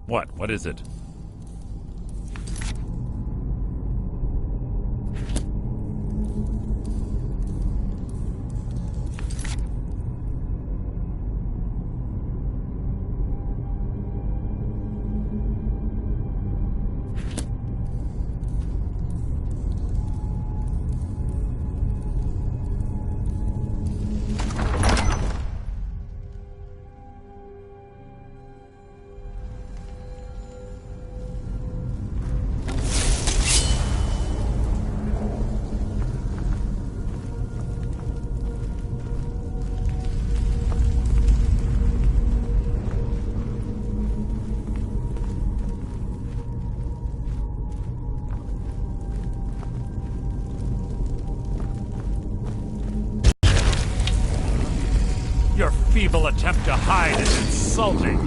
What? What is it? Your feeble attempt to hide is insulting.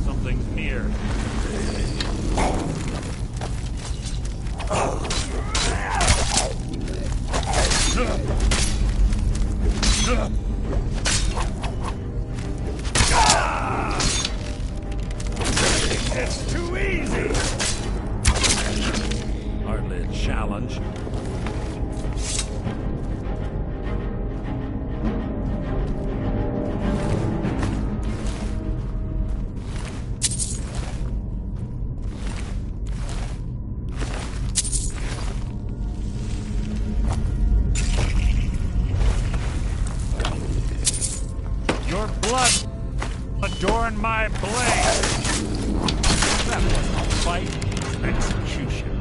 Something's near. It's too easy! Hardly a challenge. Your blood adorn my blade! That wasn't a fight, it was an execution.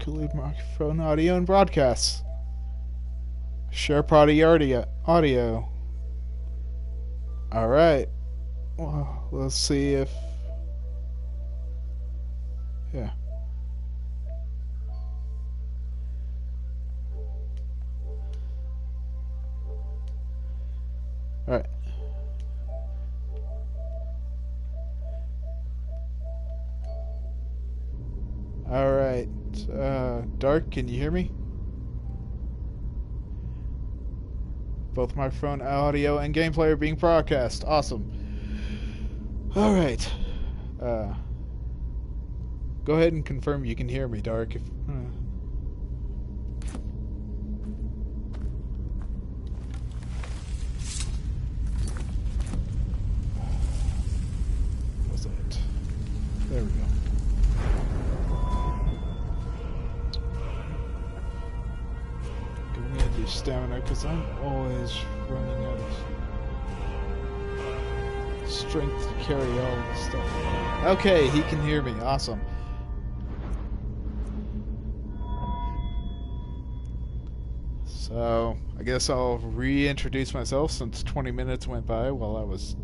Include microphone, audio, and broadcasts. Share party audio. Alright. Well, let's see if... Yeah. Alright. Alright. Dark, can you hear me? Both microphone, audio, and gameplay are being broadcast. Awesome. Alright. Go ahead and confirm you can hear me, Dark. If, was it? There we go. Going into stamina because I'm always running out of strength to carry all of this stuff. Okay, he can hear me. Awesome. So, I guess I'll reintroduce myself since 20 minutes went by while I was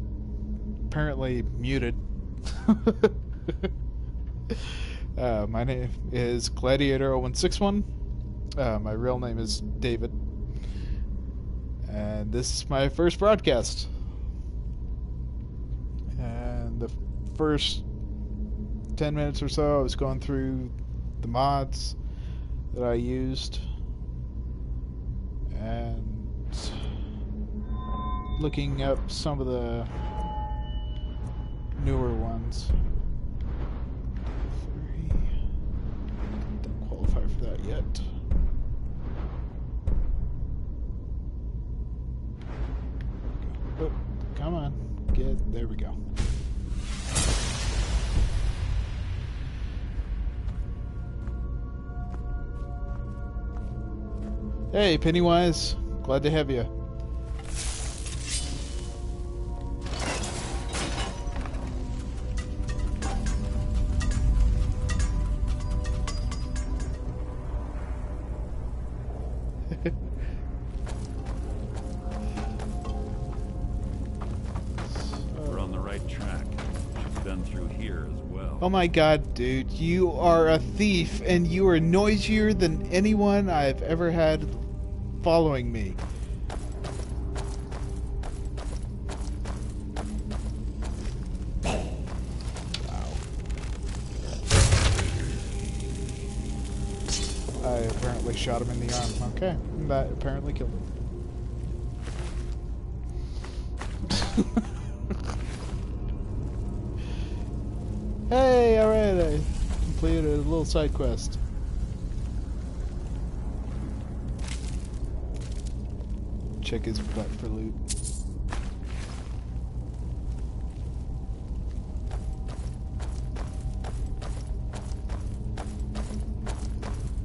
apparently muted. My name is Gladiator0161. My real name is David. And this is my first broadcast. And the first 10 minutes or so I was going through the mods that I used and looking up some of the newer ones. Don't qualify for that yet. Oh, come on, there we go. Hey, Pennywise. Glad to have you. We're on the right track. She's been through here as well. Oh my god, dude. You are a thief, and you are noisier than anyone I've ever had following me. Wow. I apparently shot him in the arm. Okay, that apparently killed him. Hey, alright, I completed a little side quest. Check his butt for loot.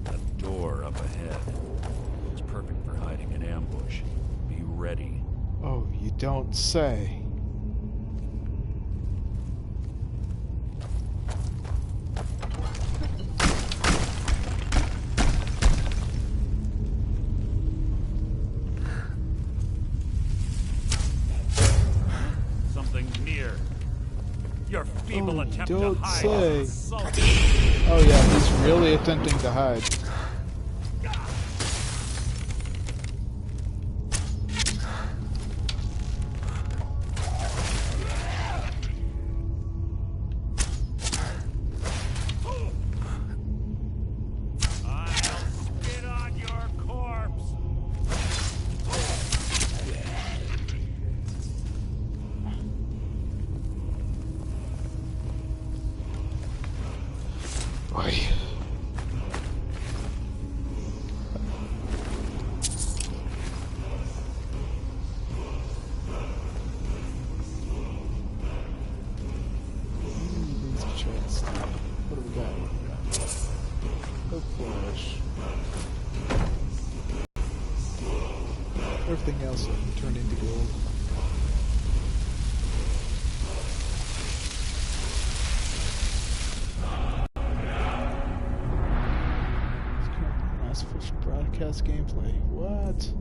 That door up ahead. It's perfect for hiding an ambush. Be ready. Oh, you don't say. Your feeble attempt to hide is insulting. Oh yeah, he's really attempting to hide. I'll spit on your corpse. Boy. Chest. What do we got? Hope flash. Everything else will turn into gold. Mass First broadcast gameplay. What?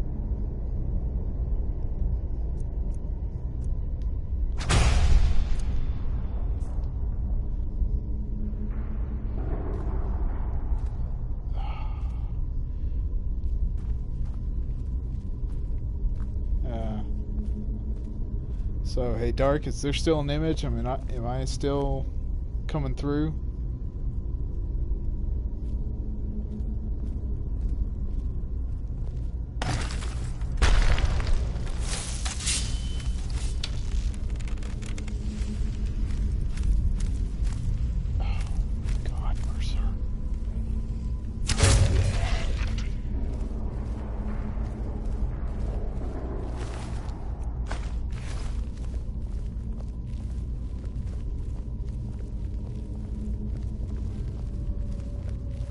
So, hey, Dark, is there still an image? I mean, am I still coming through?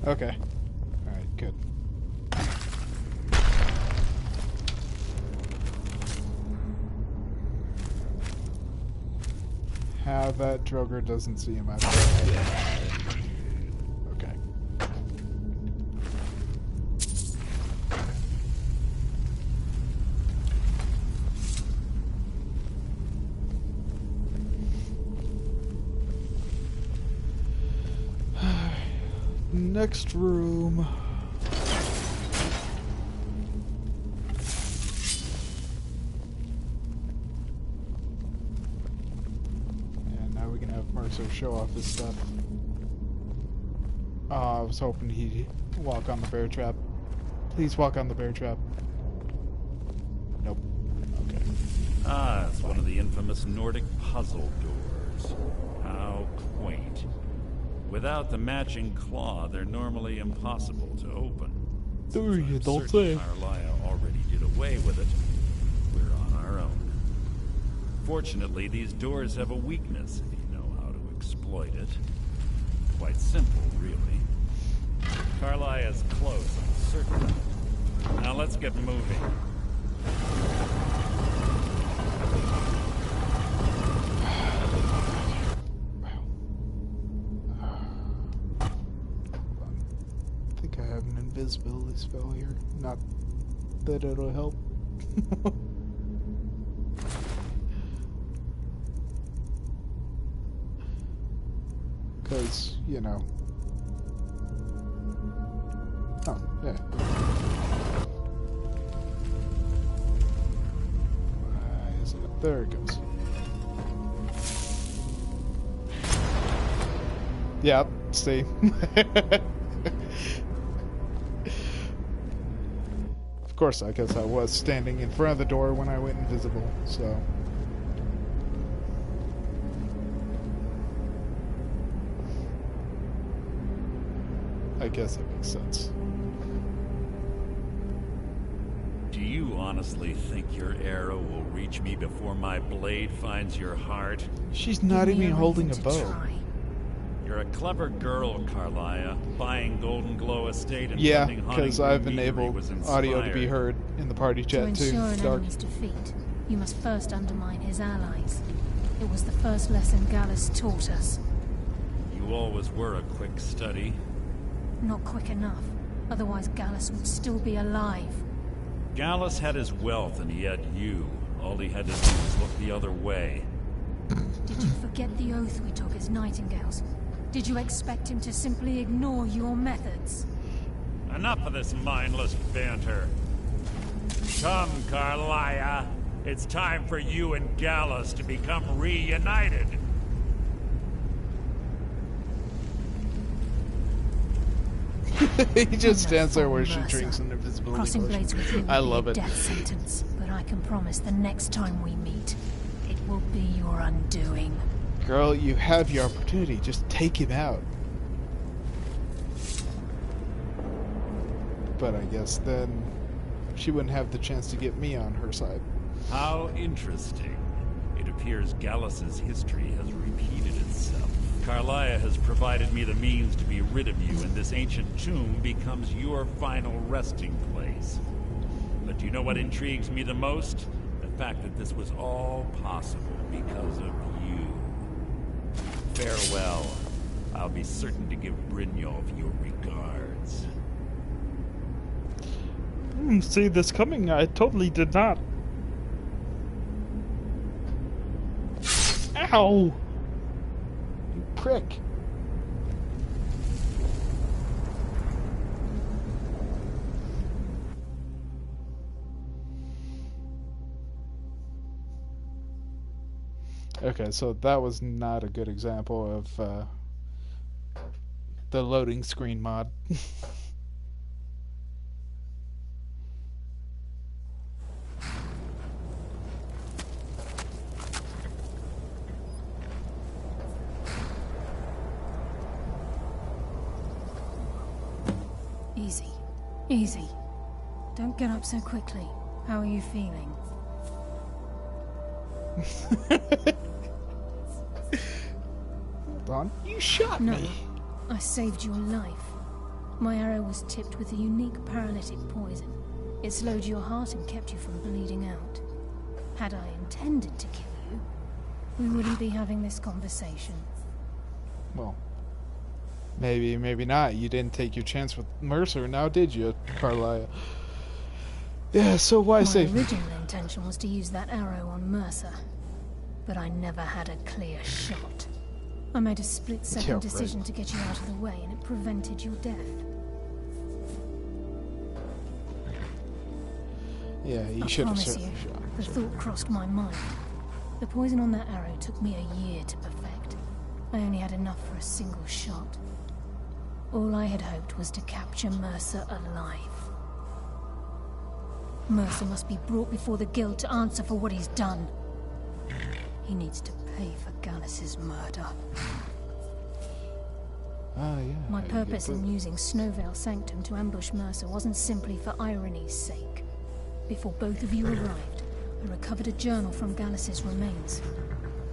Okay. Alright, good. How that Droger doesn't see him out of okay. Next room. And now we can have Mercer show off his stuff. I was hoping he'd walk on the bear trap. Please walk on the bear trap. Nope. Okay. Ah, it's one of the infamous Nordic puzzle doors. How quaint. Without the matching claw, they're normally impossible to open. You don't say. Carlisle already did away with it. We're on our own. Fortunately, these doors have a weakness if you know how to exploit it. Quite simple, really. Carlisle is close, I'm certain. Now let's get moving. Invisibility spell here. Not that it'll help. Because, you know. Oh, yeah. Why is it? There it goes. Yep, see. Of course, I guess I was standing in front of the door when I went invisible, so... I guess that makes sense. Do you honestly think your arrow will reach me before my blade finds your heart? She's not even holding a bow. Try. You're a clever girl, Carlisle. Buying Golden Glow Estate and Yeah, funding because Huntington I've Meadery enabled was audio to be inspired. heard in the party To chat too. ensure an Dark. enemy's defeat, you must first undermine his allies. It was the first lesson Gallus taught us. You always were a quick study. Not quick enough, otherwise Gallus would still be alive. Gallus had his wealth and he had you. All he had to do was look the other way. Did you forget the oath we took as Nightingales? Did you expect him to simply ignore your methods? Enough of this mindless banter. Come, Carlisle. It's time for you and Gallus to become reunited. He just stands there where she Mercer. drinks an invisibility Crossing potion. blades with you I will love be a it. death sentence, but I can promise the next time we meet, it will be your undoing. Girl, you have your opportunity. Just take him out. But I guess then she wouldn't have the chance to get me on her side. How interesting. It appears Gallus's history has repeated itself. Carlisle has provided me the means to be rid of you, and this ancient tomb becomes your final resting place. But do you know what intrigues me the most? The fact that this was all possible because of you. Farewell. I'll be certain to give Brynjolf your regards. See this coming? I totally did not. Ow! You prick. Okay, so that was not a good example of the loading screen mod. Easy. Easy. Don't get up so quickly. How are you feeling? Hold on. You shot me. I saved your life. My arrow was tipped with a unique paralytic poison. It slowed your heart and kept you from bleeding out. Had I intended to kill you, we wouldn't be having this conversation. Well, maybe, maybe not. You didn't take your chance with Mercer, now did you, Carlia? Yeah, so why save me? My original intention was to use that arrow on Mercer, but I never had a clear shot. I made a split-second decision to get you out of the way, and it prevented your death. Yeah, you should have shot. The thought crossed my mind. The poison on that arrow took me a year to perfect. I only had enough for a single shot. All I had hoped was to capture Mercer alive. Mercer must be brought before the guild to answer for what he's done. He needs to pay for Gallus's murder. Ah, yeah. My purpose in using Snowvale Sanctum to ambush Mercer wasn't simply for irony's sake. Before both of you arrived, I recovered a journal from Gallus's remains.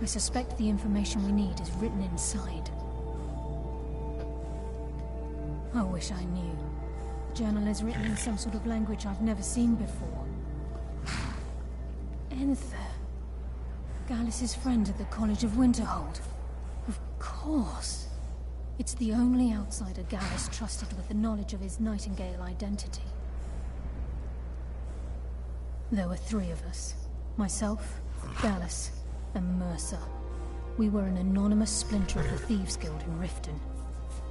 I suspect the information we need is written inside. I wish I knew. The journal is written in some sort of language I've never seen before. Enther. Gallus's friend at the College of Winterhold. Of course. It's the only outsider Gallus trusted with the knowledge of his Nightingale identity. There were 3 of us. Myself, Gallus, and Mercer. We were an anonymous splinter of the Thieves Guild in Riften.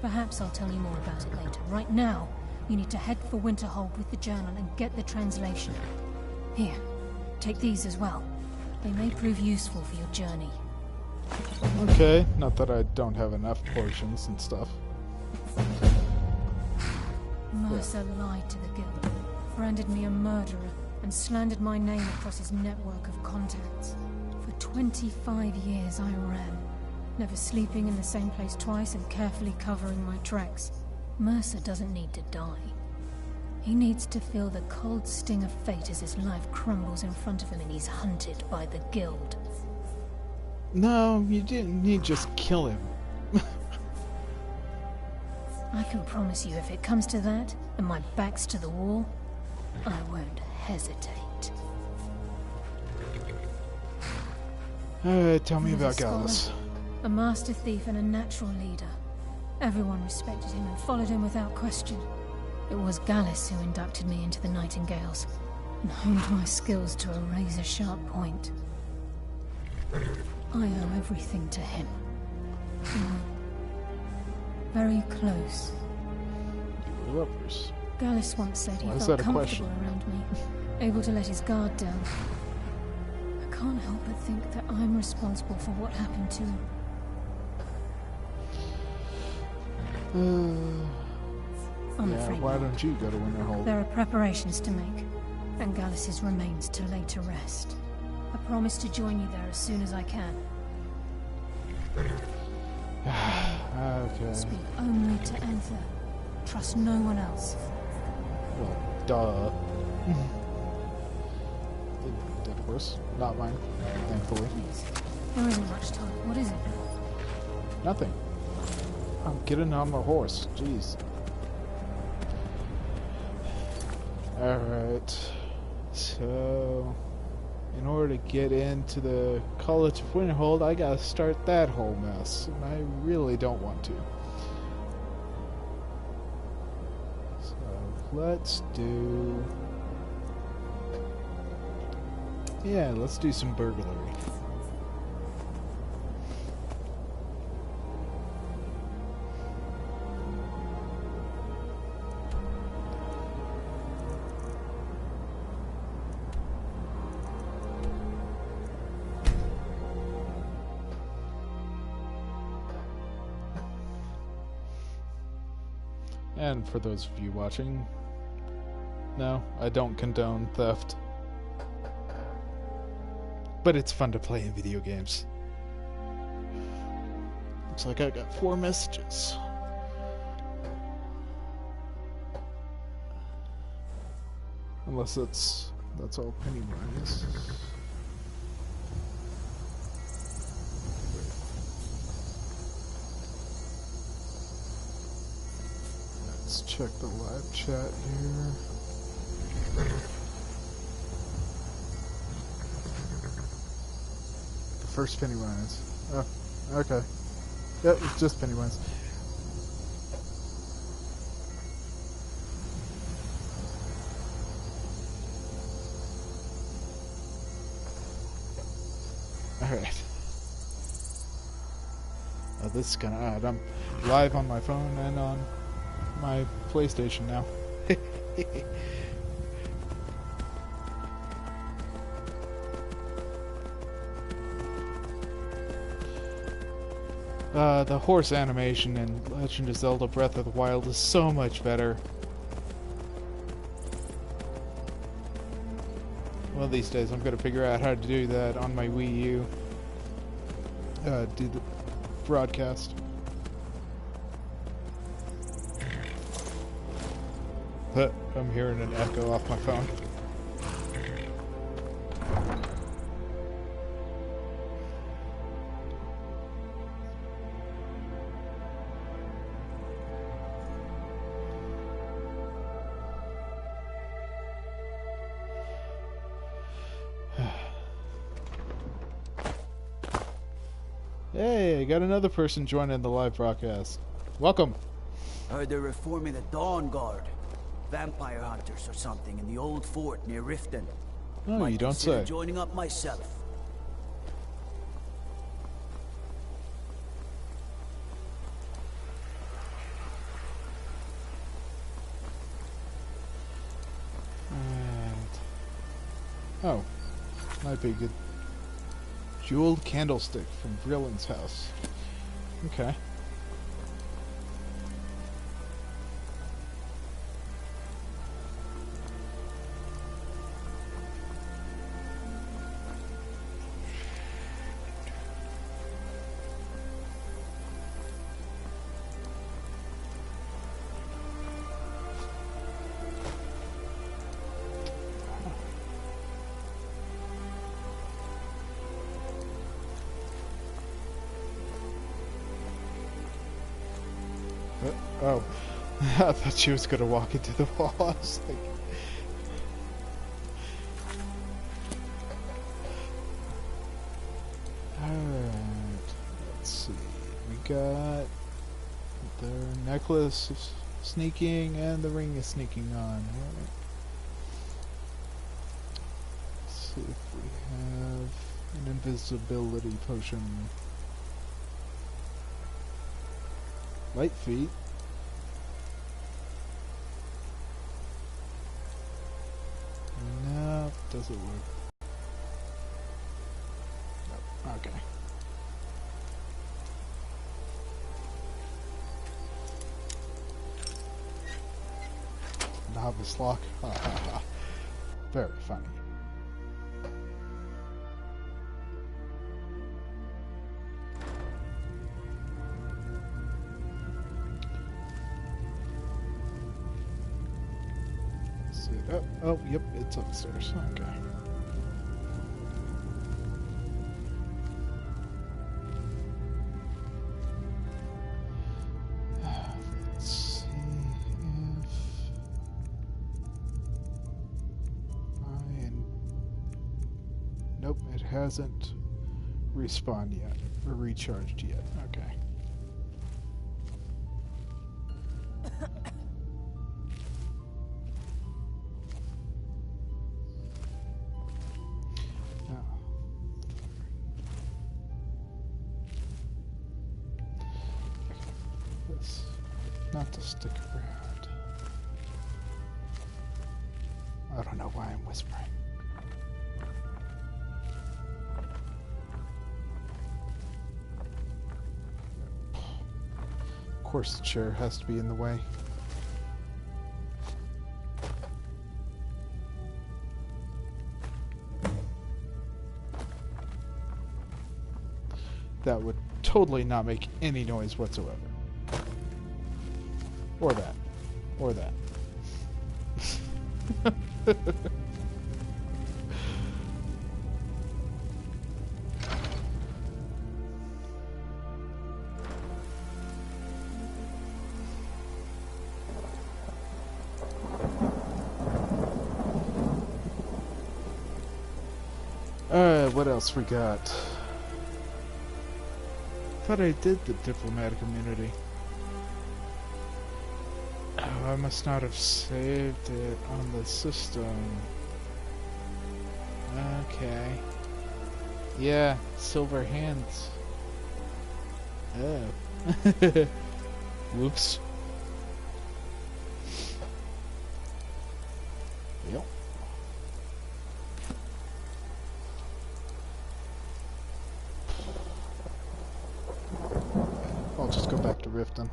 Perhaps I'll tell you more about it later. Right now, you need to head for Winterhold with the journal and get the translation. Here, take these as well. They may prove useful for your journey. Okay, not that I don't have enough potions and stuff. Mercer lied to the guild, branded me a murderer, and slandered my name across his network of contacts. For 25 years I ran, never sleeping in the same place twice and carefully covering my tracks. Mercer doesn't need to die. He needs to feel the cold sting of fate as his life crumbles in front of him and he's hunted by the guild. No, you didn't need to just kill him. I can promise you, if it comes to that, and my back's to the wall, I won't hesitate. Alright, tell me about Gallus. A master thief and a natural leader. Everyone respected him and followed him without question. It was Gallus who inducted me into the Nightingales, and honed my skills to a razor-sharp point. I owe everything to him. Very close. You were lovers. Gallus once said he felt comfortable around me, able to let his guard down. I can't help but think that I'm responsible for what happened to him. I'm afraid why not. don't you go to Winterhold? There are preparations to make, and Gallus's remains to lay to rest. I promise to join you there as soon as I can. Okay. Speak only to Enther. Trust no one else. Well, duh. Dead horse. Not mine, thankfully. Please. There isn't much time. What is it? Nothing. I'm getting on my horse. Jeez. Alright. So, in order to get into the College of Winterhold, I gotta start that whole mess. And I really don't want to. So, let's do Yeah, let's do some burglary. And for those of you watching, no, I don't condone theft. But it's fun to play in video games. Looks like I got 4 messages. Unless that's all Pennywise. Let's check the live chat here. The first Pennywise. Oh, okay. Yep, it's just Pennywise. Alright. Oh, this is kinda odd. I'm live on my phone and on my PlayStation now. The horse animation in Legend of Zelda Breath of the Wild is so much better. One of these days I'm gonna figure out how to do that on my Wii U. Do the broadcast. I'm hearing an echo off my phone. Hey, I got another person joining the live broadcast. Welcome. Heard they're reforming the Dawn Guard. Vampire hunters or something in the old fort near Riften. Oh, Might you don't consider say. joining up myself. And... oh, might be good. Jeweled candlestick from Vreeland's house. Okay. Oh, I thought she was gonna walk into the wall. I was like, alright, let's see. We got the necklace is sneaking and the ring is sneaking on. Right. Let's see if we have an invisibility potion. Light feet. No, doesn't work. Nope. Okay. Novice lock. Ha ha ha. Very funny. Oh, yep, it's upstairs. Okay. Let's see if nope, it hasn't respawned yet or recharged yet. Okay. not to stick around. I don't know why I'm whispering. Of course the chair has to be in the way. That would totally not make any noise whatsoever. Or that. Or that. Alright, what else we got? Thought I did the diplomatic immunity. Oh, I must not have saved it on the system. Okay. Yeah, silver hands. Oh. Whoops. Yep. I'll just go back to Riften.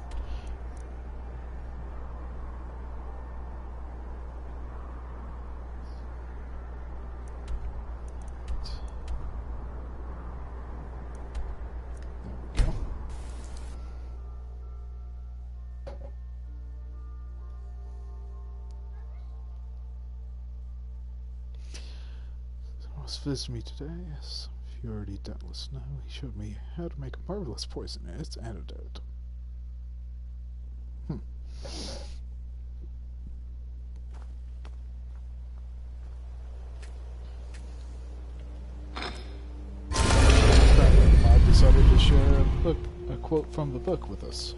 There we go. Someone was visiting me today, yes. If you already doubtless know, he showed me how to make a marvelous poison and its antidote. I decided to share a quote from the book with us.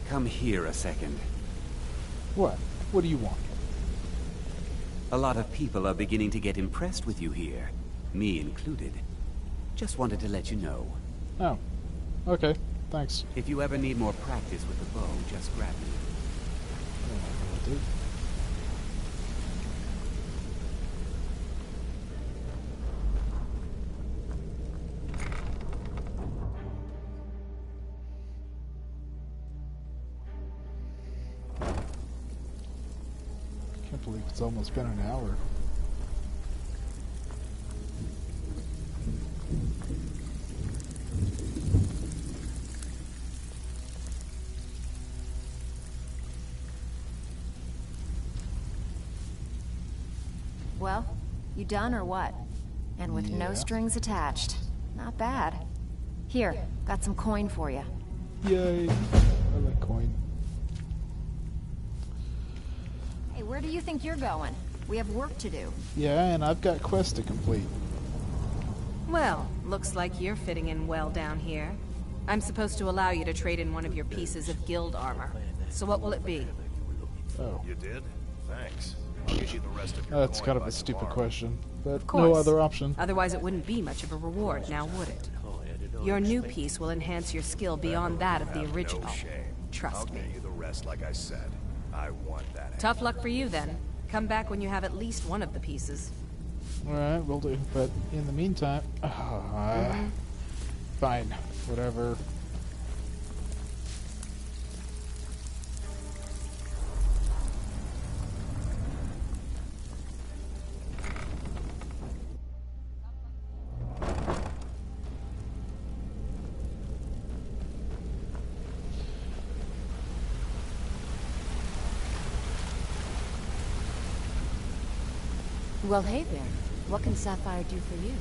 Come here a second. What? What do you want? A lot of people are beginning to get impressed with you here, me included. Just wanted to let you know. Oh. Okay. Thanks. If you ever need more practice with the bow, just grab me. I will do. Can't believe it's almost been an hour. Well, you done or what? And with no Yeah. strings attached. Not bad. Here, got some coin for you. Yay! I like coin. Hey, where do you think you're going? We have work to do. Yeah, and I've got quests to complete. Well, looks like you're fitting in well down here. I'm supposed to allow you to trade in one of your pieces of guild armor. So what will it be? Oh. You did? Thanks. I'll get you the rest of your That's coin kind of by a stupid tomorrow. question, but Of course. no other option. Otherwise it wouldn't be much of a reward, now would it? Your new piece will enhance your skill beyond that of the Have original. No shame. Trust I'll me. get you the rest like I said. I want that. Tough luck for you then. Come back when you have at least one of the pieces. Alright, will do. But in the meantime, fine, whatever. Well, hey there. What can Sapphire do for you?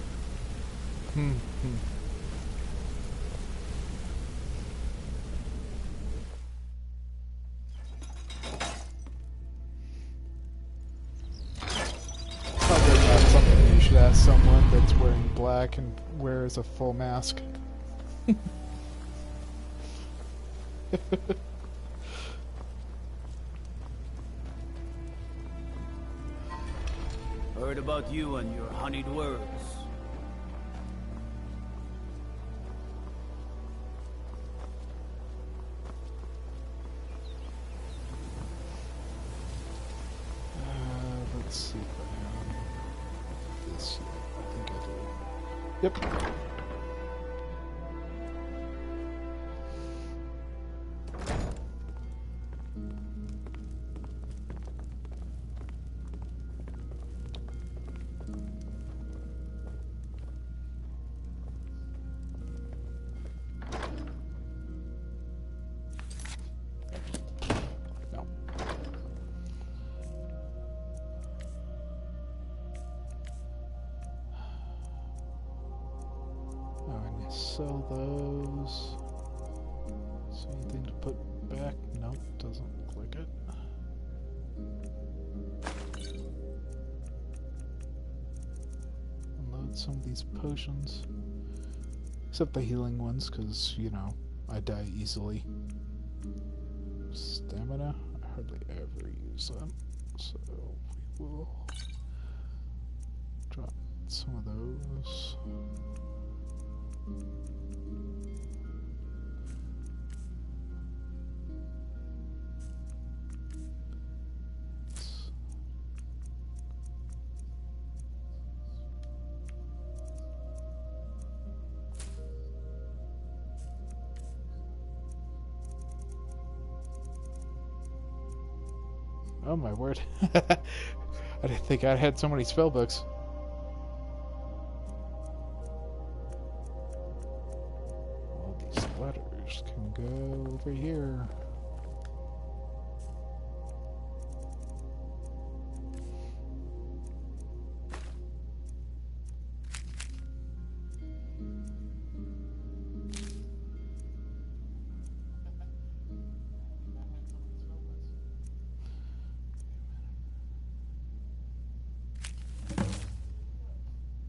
Probably not something you should ask someone that's wearing black and wears a full mask. Heard about you and your honeyed words. Let's see if I have this yet. I think I do. Yep. Sell those. Is there anything to put back? Nope, doesn't look like it. Unload some of these potions. Except the healing ones, because, you know, I die easily. Stamina? I hardly ever use them. So we will drop some of those. Oh my word. I didn't think I had so many spellbooks. All these letters can go over here.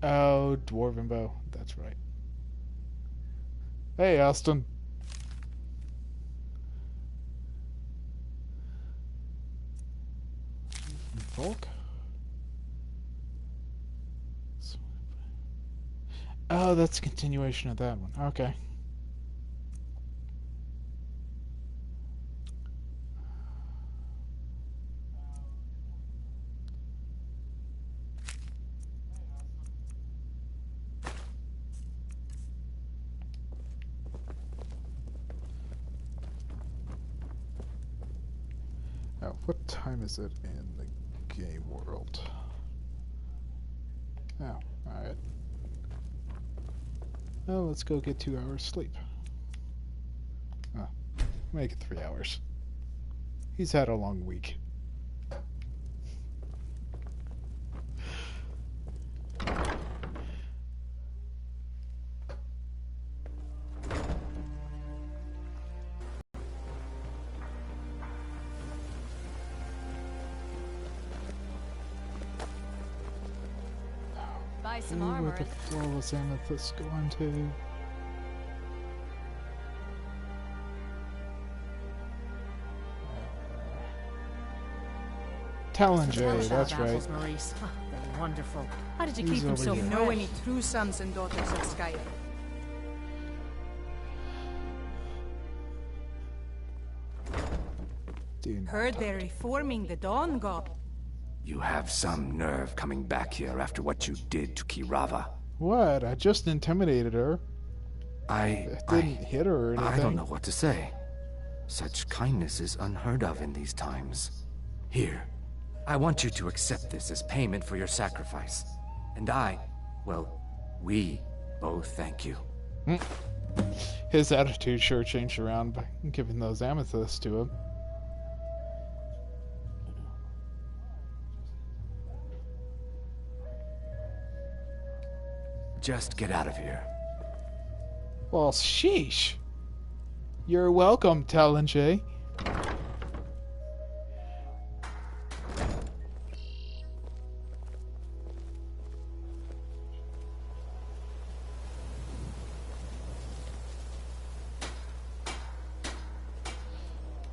Oh, Dwarven Bow. That's right. Hey, Austin. Volk? Oh, that's a continuation of that one. Okay. Now, what time is it in the game world? Oh, alright. Well, let's go get 2 hours sleep. Oh, make it 3 hours. He's had a long week. Buy some Ooh, armor. where the flawless amethyst going to? Talonjay, that's right. Maurice. They're wonderful. How did you He's keep them over so here. fresh? Know any true sons and daughters of Skyrim? Dude, Heard they're reforming the Dawn God. You have some nerve coming back here after what you did to Kirava. what? I just intimidated her. I Didn't hit her or anything. I don't know what to say. Such kindness is unheard of in these times. Here, I want you to accept this as payment for your sacrifice. And we both thank you. His attitude sure changed around by giving those amethysts to him. Just get out of here. Well, sheesh. You're welcome, Talonjay.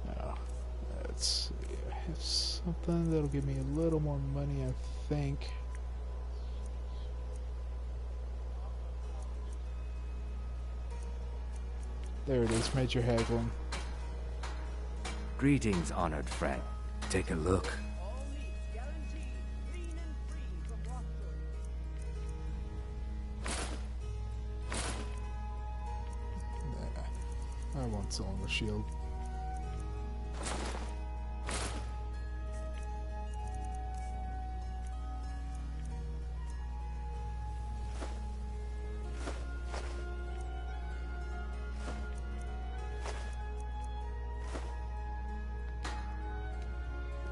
Now, let's see. I have something that'll give me a little more money, I think. There it is, major haggling. Greetings, honored friend. Take a look. I won't sell him a shield.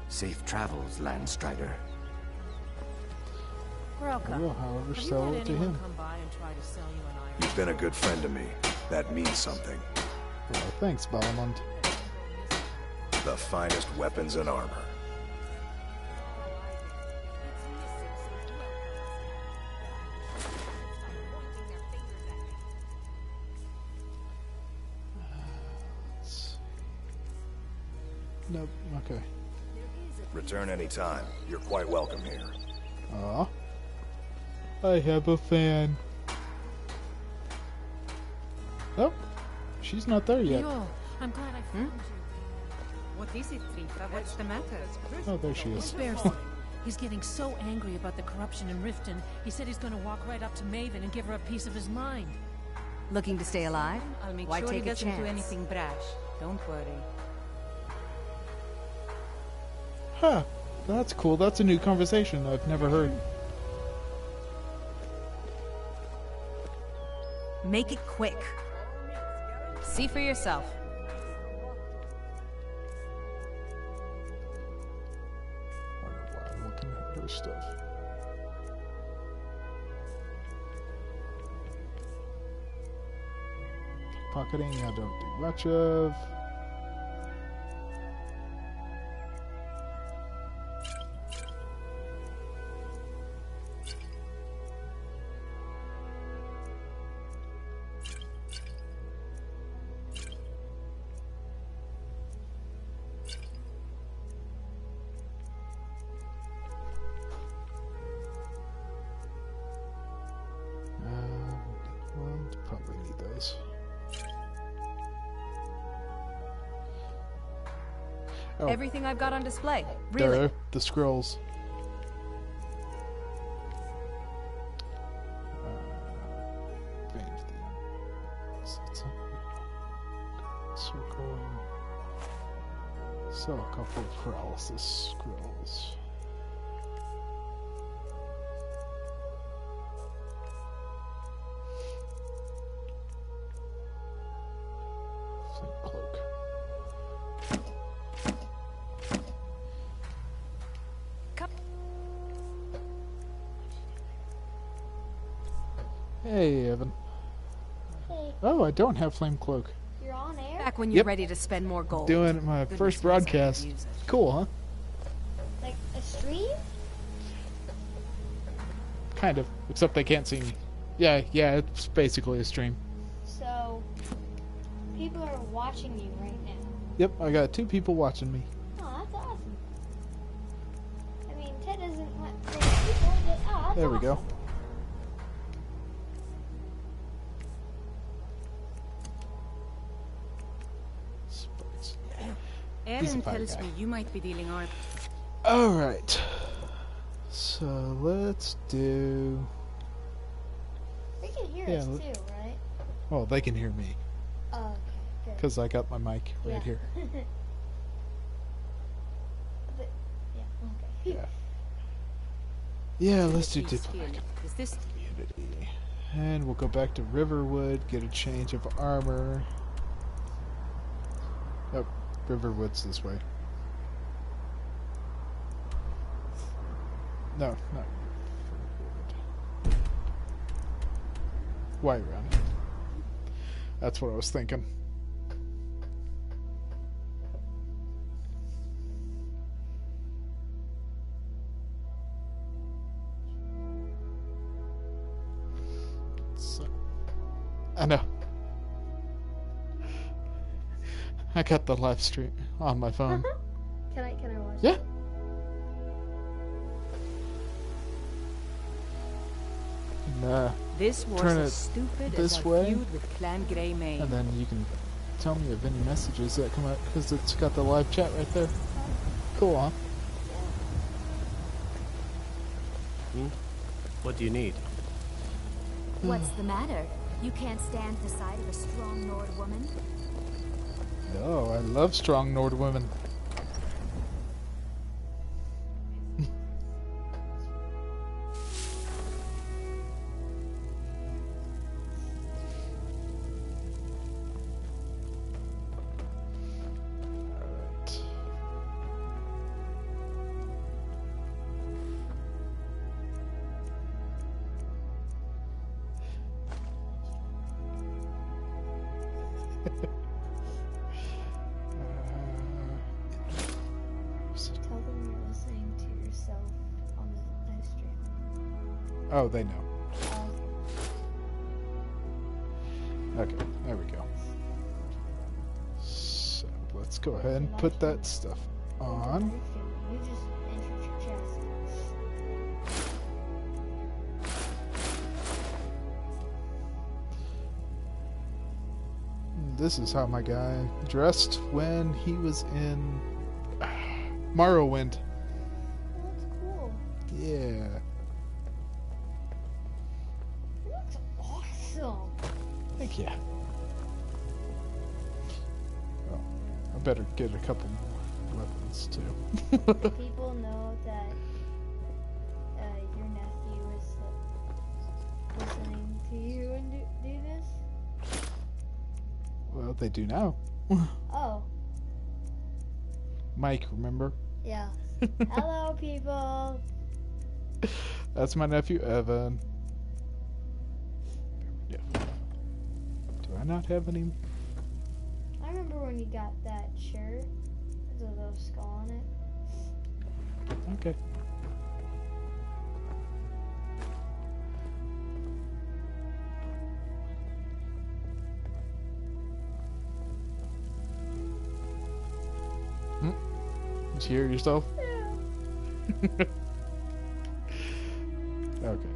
Safe travels, Landstrider. Welcome. I will, however, Have you sell had it to anyone him. come by and try to sell you an iron? You've been a good friend to me. That means something. Well, thanks, Balamund. The finest weapons and armor. Nope, okay. Return anytime. You're quite welcome here. Aw. I have a fan. Oh, she's not there yet. Yo, I'm glad I found you. What is it, Trifa? What's the matter? Oh, there she is. Sparrow. He's getting so angry about the corruption in Riften, he said he's gonna walk right up to Maven and give her a piece of his mind. Looking to stay alive? I'll make Why sure he take a doesn't do chance? anything brash. Don't worry. Huh. That's cool. That's a new conversation I've never heard. Make it quick. See for yourself. I don't know why I'm looking at her stuff. Pocketing, I don't do much of. Well, probably need those. Oh, Everything I've got on display. Really? there, the scrolls. Vein of the circle. Sell a couple of paralysis scrolls. Cloak. Cup. Hey, Evan. Hey, Oh, I don't have flame cloak. you're on air? Back when you're Yep. ready to spend more gold. Doing my Goodness first knows I could broadcast. use it. Cool, huh? Like a stream? Kind of. Except they can't see me. Yeah, it's basically a stream. So, people are watching you right now. Yep, I got 2 people watching me. Oh, that's awesome. I mean, Ted doesn't let people, but that's There we go. awesome. He's a Aaron fire tells guy. me you might be dealing art. Alright. So let's do... They can hear Yeah, us let- too, right? Well, they can hear me. Oh, okay, good. Because I got my mic right Yeah. here. But, yeah, okay. Yeah. Yeah, let's do She's diplomatic skilled. Is this community. And we'll go back to Riverwood, get a change of armor. Oh, Riverwood's this way. No, not Riverwood. Whiterun. That's what I was thinking. So, I know. I got the live stream on my phone. Can I watch Yeah. it? this was Turn as it stupid this as our way, feud with Clan Grey Mane. and then you can tell me of any messages that come out, because it's got the live chat right there. Cool, huh? What do you need? What's the matter? You can't stand the sight of a strong Nord woman? Oh, I love strong Nord women. Tell them you're listening to yourself on the live stream. Oh, they know. Okay, there we go. So, let's go ahead and put that stuff on. You just entered your chest. This is how my guy dressed when he was in Morrowind. That's cool. Yeah. That's awesome. Heck yeah. Well, I better get a couple more weapons too. People know that your nephew is listening to you and do this? Well, they do now. Oh. Mike, remember? Yeah. Hello, people. That's my nephew, Evan. Yeah. Do I not have any? I remember when you got that shirt with a little skull on it. Okay. Did you hear yourself? Yeah. Okay.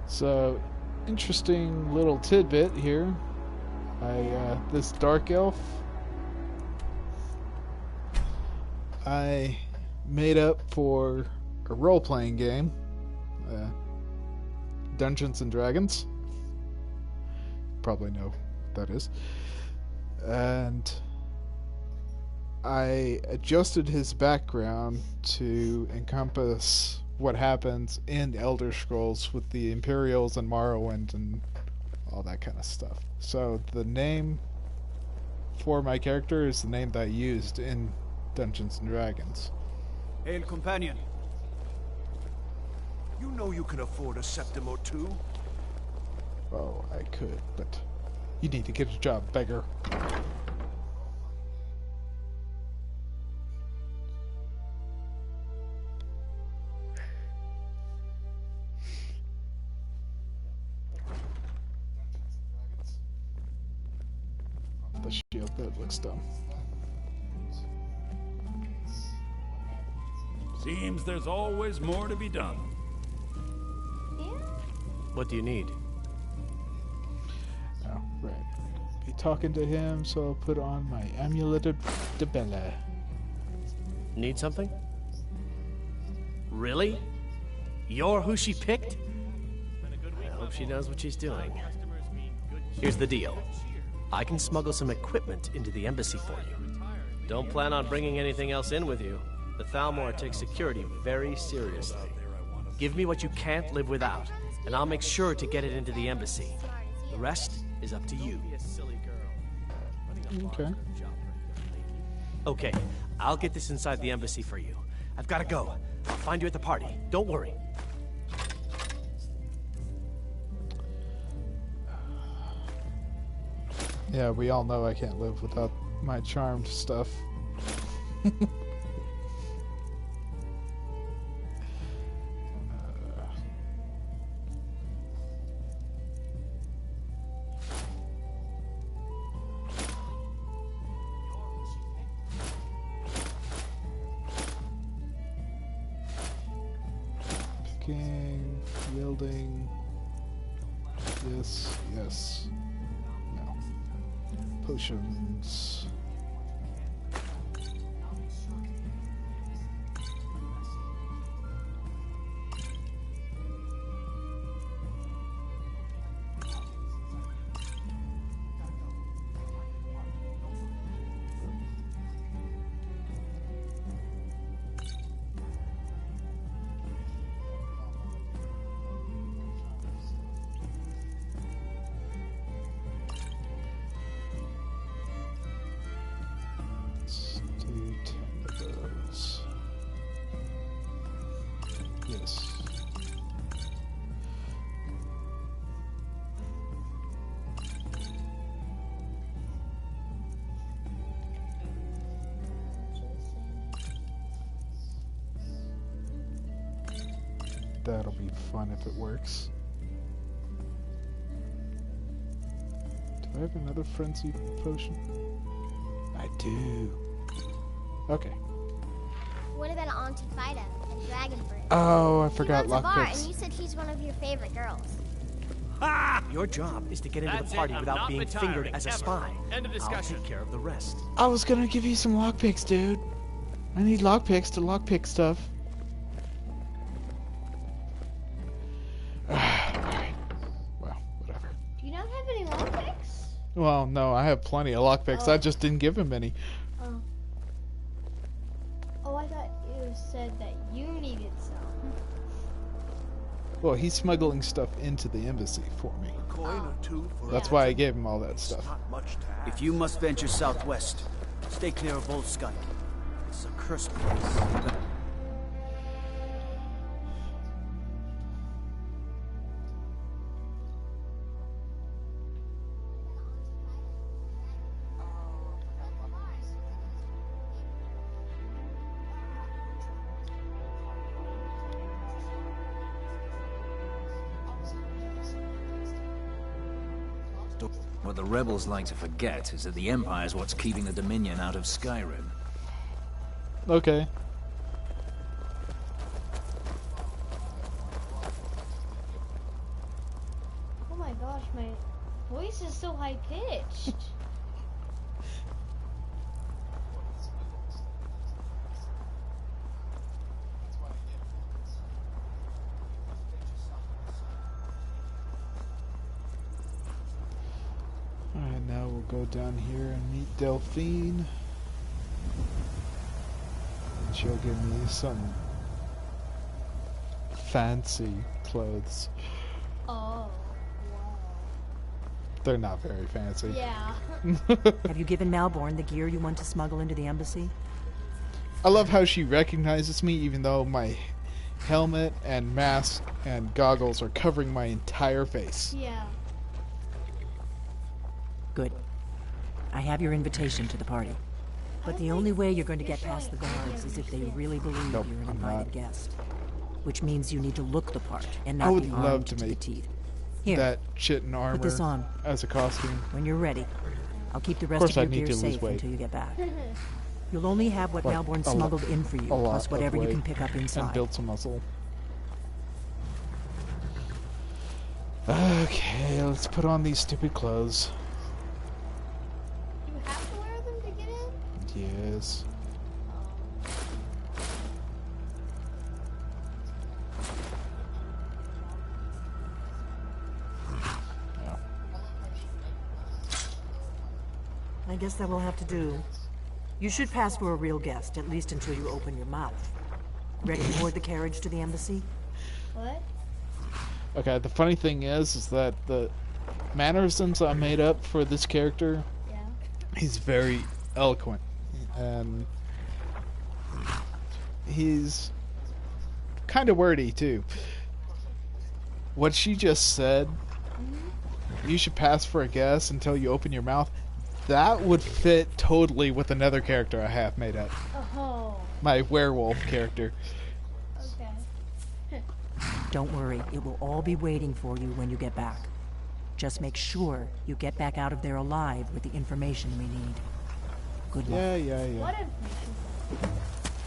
So, interesting little tidbit here. This dark elf, I made up for a role-playing game, Dungeons and Dragons. Probably know what that is. And I adjusted his background to encompass what happens in Elder Scrolls with the Imperials and Morrowind and all that kind of stuff. So the name for my character is the name that I used in Dungeons and Dragons. Hail, companion. You know you can afford a septim or two. Oh, I could, but you need to get a job, beggar. The shield, that looks dumb. Seems there's always more to be done. What do you need? Oh, right. Be talking to him, so I'll put on my amulet de Bella. Need something? Really? You're who she picked? I hope she knows what she's doing. Here's the deal. I can smuggle some equipment into the embassy for you. Don't plan on bringing anything else in with you. The Thalmor takes security very seriously. Give me what you can't live without, and I'll make sure to get it into the embassy. The rest is up to you. Okay. Okay, I'll get this inside the embassy for you. I've got to go. I'll find you at the party. Don't worry. Yeah, we all know I can't live without my charmed stuff. Walking, wielding. Yes, yes. No. Potions. Yes. That'll be fun if it works. Do I have another frenzy potion? I do. Okay. What about Auntie Fida and Dragonbird? Oh, I forgot He runs a bar, lockpicks. and you said he's one of your favorite girls. Ah! Your job is to get into the party without being fingered as a spy. End of I'll discussion. take care of the rest. I was gonna give you some lockpicks, dude. I need lockpicks to lockpick stuff. Alright. Well, whatever. Do you not have any lockpicks? Well, no, I have plenty of lockpicks. I just didn't give him any. Oh. Oh, I thought you said that you needed some. Well, he's smuggling stuff into the embassy for me. A coin or two for That's why I gave him all that stuff. not much to ask. If you must venture southwest, stay clear of Old Sky. It's a cursed place. What the rebels like to forget is that the Empire's what's keeping the Dominion out of Skyrim. Okay. Oh my gosh, my voice is so high pitched. Alright, now we'll go down here and meet Delphine. And she'll give me some fancy clothes. Oh, They're not very fancy. yeah. Have you given Malborn the gear you want to smuggle into the embassy? I love how she recognizes me even though my helmet and mask and goggles are covering my entire face. Yeah. Good. I have your invitation to the party. But the only way you're going to get past the guards is if they really believe Nope, you're an I'm invited not. guest. Which means you need to look the part and I not would be love armed to to the make teeth. Here, that shit in armor put this on. as a costume. When you're ready, I'll keep the Of rest course of your I'd need gear to lose safe weight. until you get back. You'll only have what Like, Malborn a lo- smuggled in for you, a lot plus of whatever you weight can pick up and inside. build some muscle. Okay, let's put on these stupid clothes. You have to wear them to get in? Yes. I guess that will have to do. You should pass for a real guest, at least until you open your mouth. Ready to board the carriage to the embassy? What? Okay, the funny thing is that the mannerisms I made up for this character, Yeah. he's very eloquent. And he's kind of wordy, too. What she just said, you should pass for a guest until you open your mouth, that would fit totally with another character I have made up. Oh. My werewolf character. Okay. Don't worry, it will all be waiting for you when you get back. Just make sure you get back out of there alive with the information we need. Good luck. Yeah. What information?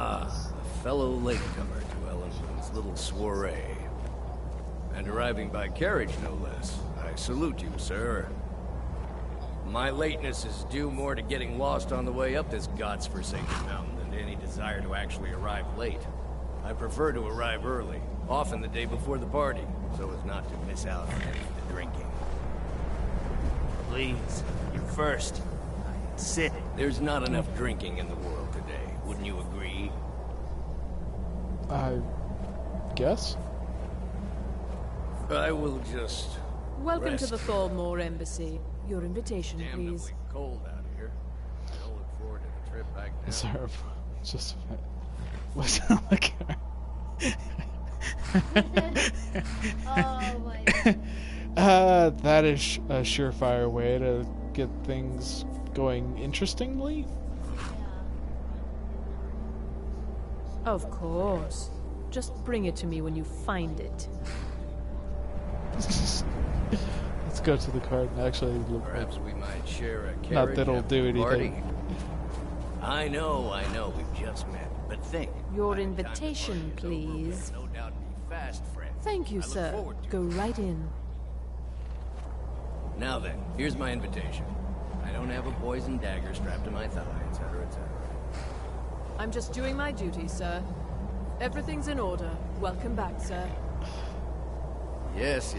Ah, a fellow latecomer to Ellen's little soiree. And arriving by carriage, no less. I salute you, sir. My lateness is due more to getting lost on the way up this god's-forsaken mountain than to any desire to actually arrive late. I prefer to arrive early, often the day before the party, so as not to miss out on any of the drinking. Please, you first. Sit. There's not enough drinking in the world today, wouldn't you agree? I guess. I will just Welcome rest. to the Thornmore Embassy. Your invitation, please. Damnably cold out here. I don't look forward to the trip back down. Sorry, just what's on the car? Oh my god. That is a surefire way to get things going interestingly. Of course. Just bring it to me when you find it. Let's go to the card and actually look. Perhaps we might share a carriage. Not that it'll do anything. Party. I know, we've just met. But think. Your invitation, please. No doubt be fast, friend. Thank you, sir. Go right in. Now then, here's my invitation. I don't have a poison dagger strapped to my thigh, etc., etc. I'm just doing my duty, sir. Everything's in order. Welcome back, sir. Yes.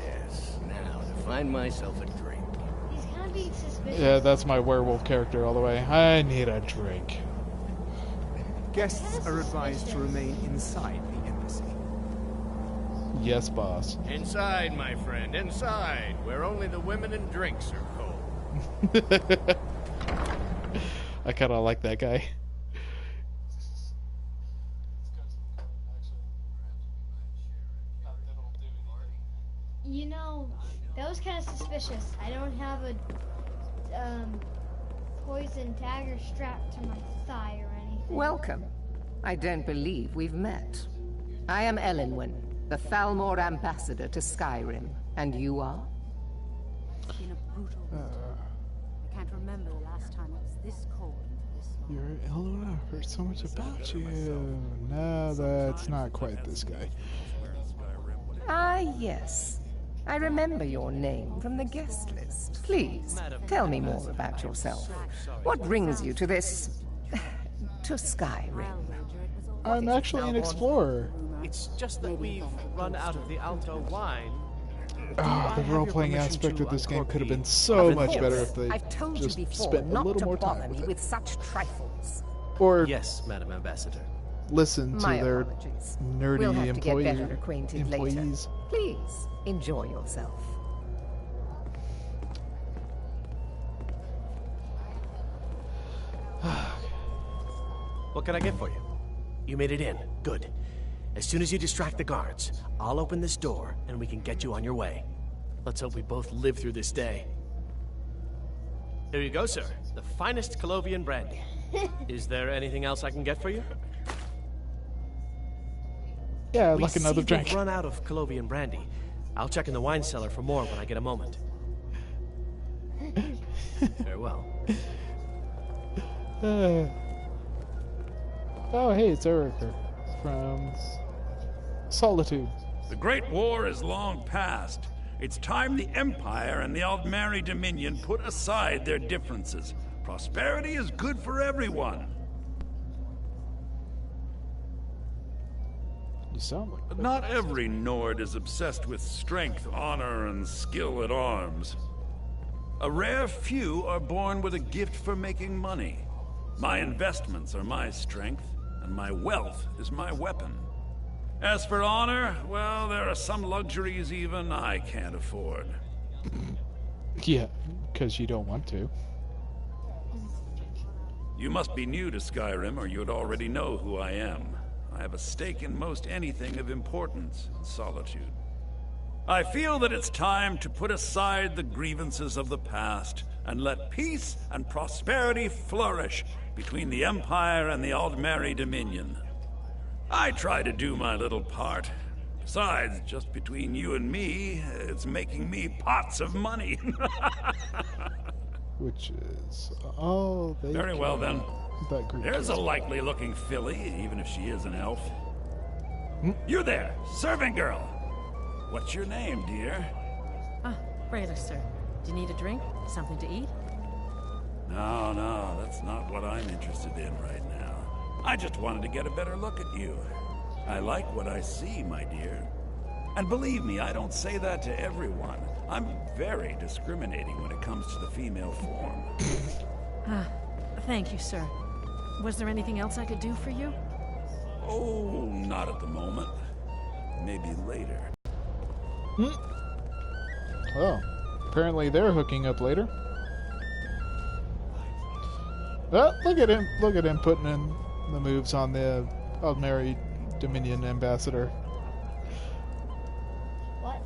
Now, to find myself a drink. He's kind of being suspicious. Yeah, that's my werewolf character all the way. I need a drink. Guests are advised to remain inside the embassy. Yes, boss. Inside, my friend, inside, where only the women and drinks are cold. I kind of like that guy. You know, that was kind of suspicious. I don't have a poison dagger strapped to my thigh or anything. Welcome. I don't believe we've met. I am Elenwen, the Thalmor ambassador to Skyrim. And you are? It's been a brutal winter. I can't remember the last time it was this cold and this long. You're Eleanor. I've heard so much about you. No, that's not quite this guy. Ah, yes. I remember your name from the guest list. Please, tell me more about yourself. What brings you to this... to Skyrim? I'm actually an explorer. It's just that we've run out of the Alto wine. The role-playing aspect of this game could have been so much better if they I've told just you before spent a not little to more bother time me with it. with such trifles. Or yes, Madam Ambassador. Listen to My their apologies. nerdy We'll have to get better acquainted employees. later. Please, enjoy yourself. What can I get for you? You made it in. Good. As soon as you distract the guards, I'll open this door and we can get you on your way. Let's hope we both live through this day. Here you go, sir. The finest Colovian brandy. Is there anything else I can get for you? Yeah, I'd like another drink. We've run out of Colovian brandy. I'll check in the wine cellar for more when I get a moment. Farewell. Oh, hey, it's Erica from Solitude. The Great War is long past. It's time the Empire and the Aldmeri Dominion put aside their differences. Prosperity is good for everyone. You sound like Not every Nord is obsessed with strength, honor, and skill at arms. A rare few are born with a gift for making money. My investments are my strength, and my wealth is my weapon. As for honor, well, there are some luxuries even I can't afford. Yeah, because you don't want to. You must be new to Skyrim, or you'd already know who I am. I have a stake in most anything of importance in Solitude. I feel that it's time to put aside the grievances of the past and let peace and prosperity flourish between the Empire and the Aldmeri Dominion. I try to do my little part. Besides, just between you and me, it's making me pots of money. Which is all they Very well then. that group. There's a likely-looking filly, even if she is an elf. You there, servant girl. What's your name, dear? Ah, Rayla, sir. Do you need a drink? Something to eat? No, that's not what I'm interested in right now. I just wanted to get a better look at you. I like what I see, my dear. And believe me, I don't say that to everyone. I'm very discriminating when it comes to the female form. Thank you, sir. Was there anything else I could do for you? Oh, not at the moment. Maybe later. Oh, apparently they're hooking up later. Oh, look at him putting in the moves on the Aldmeri Dominion ambassador. What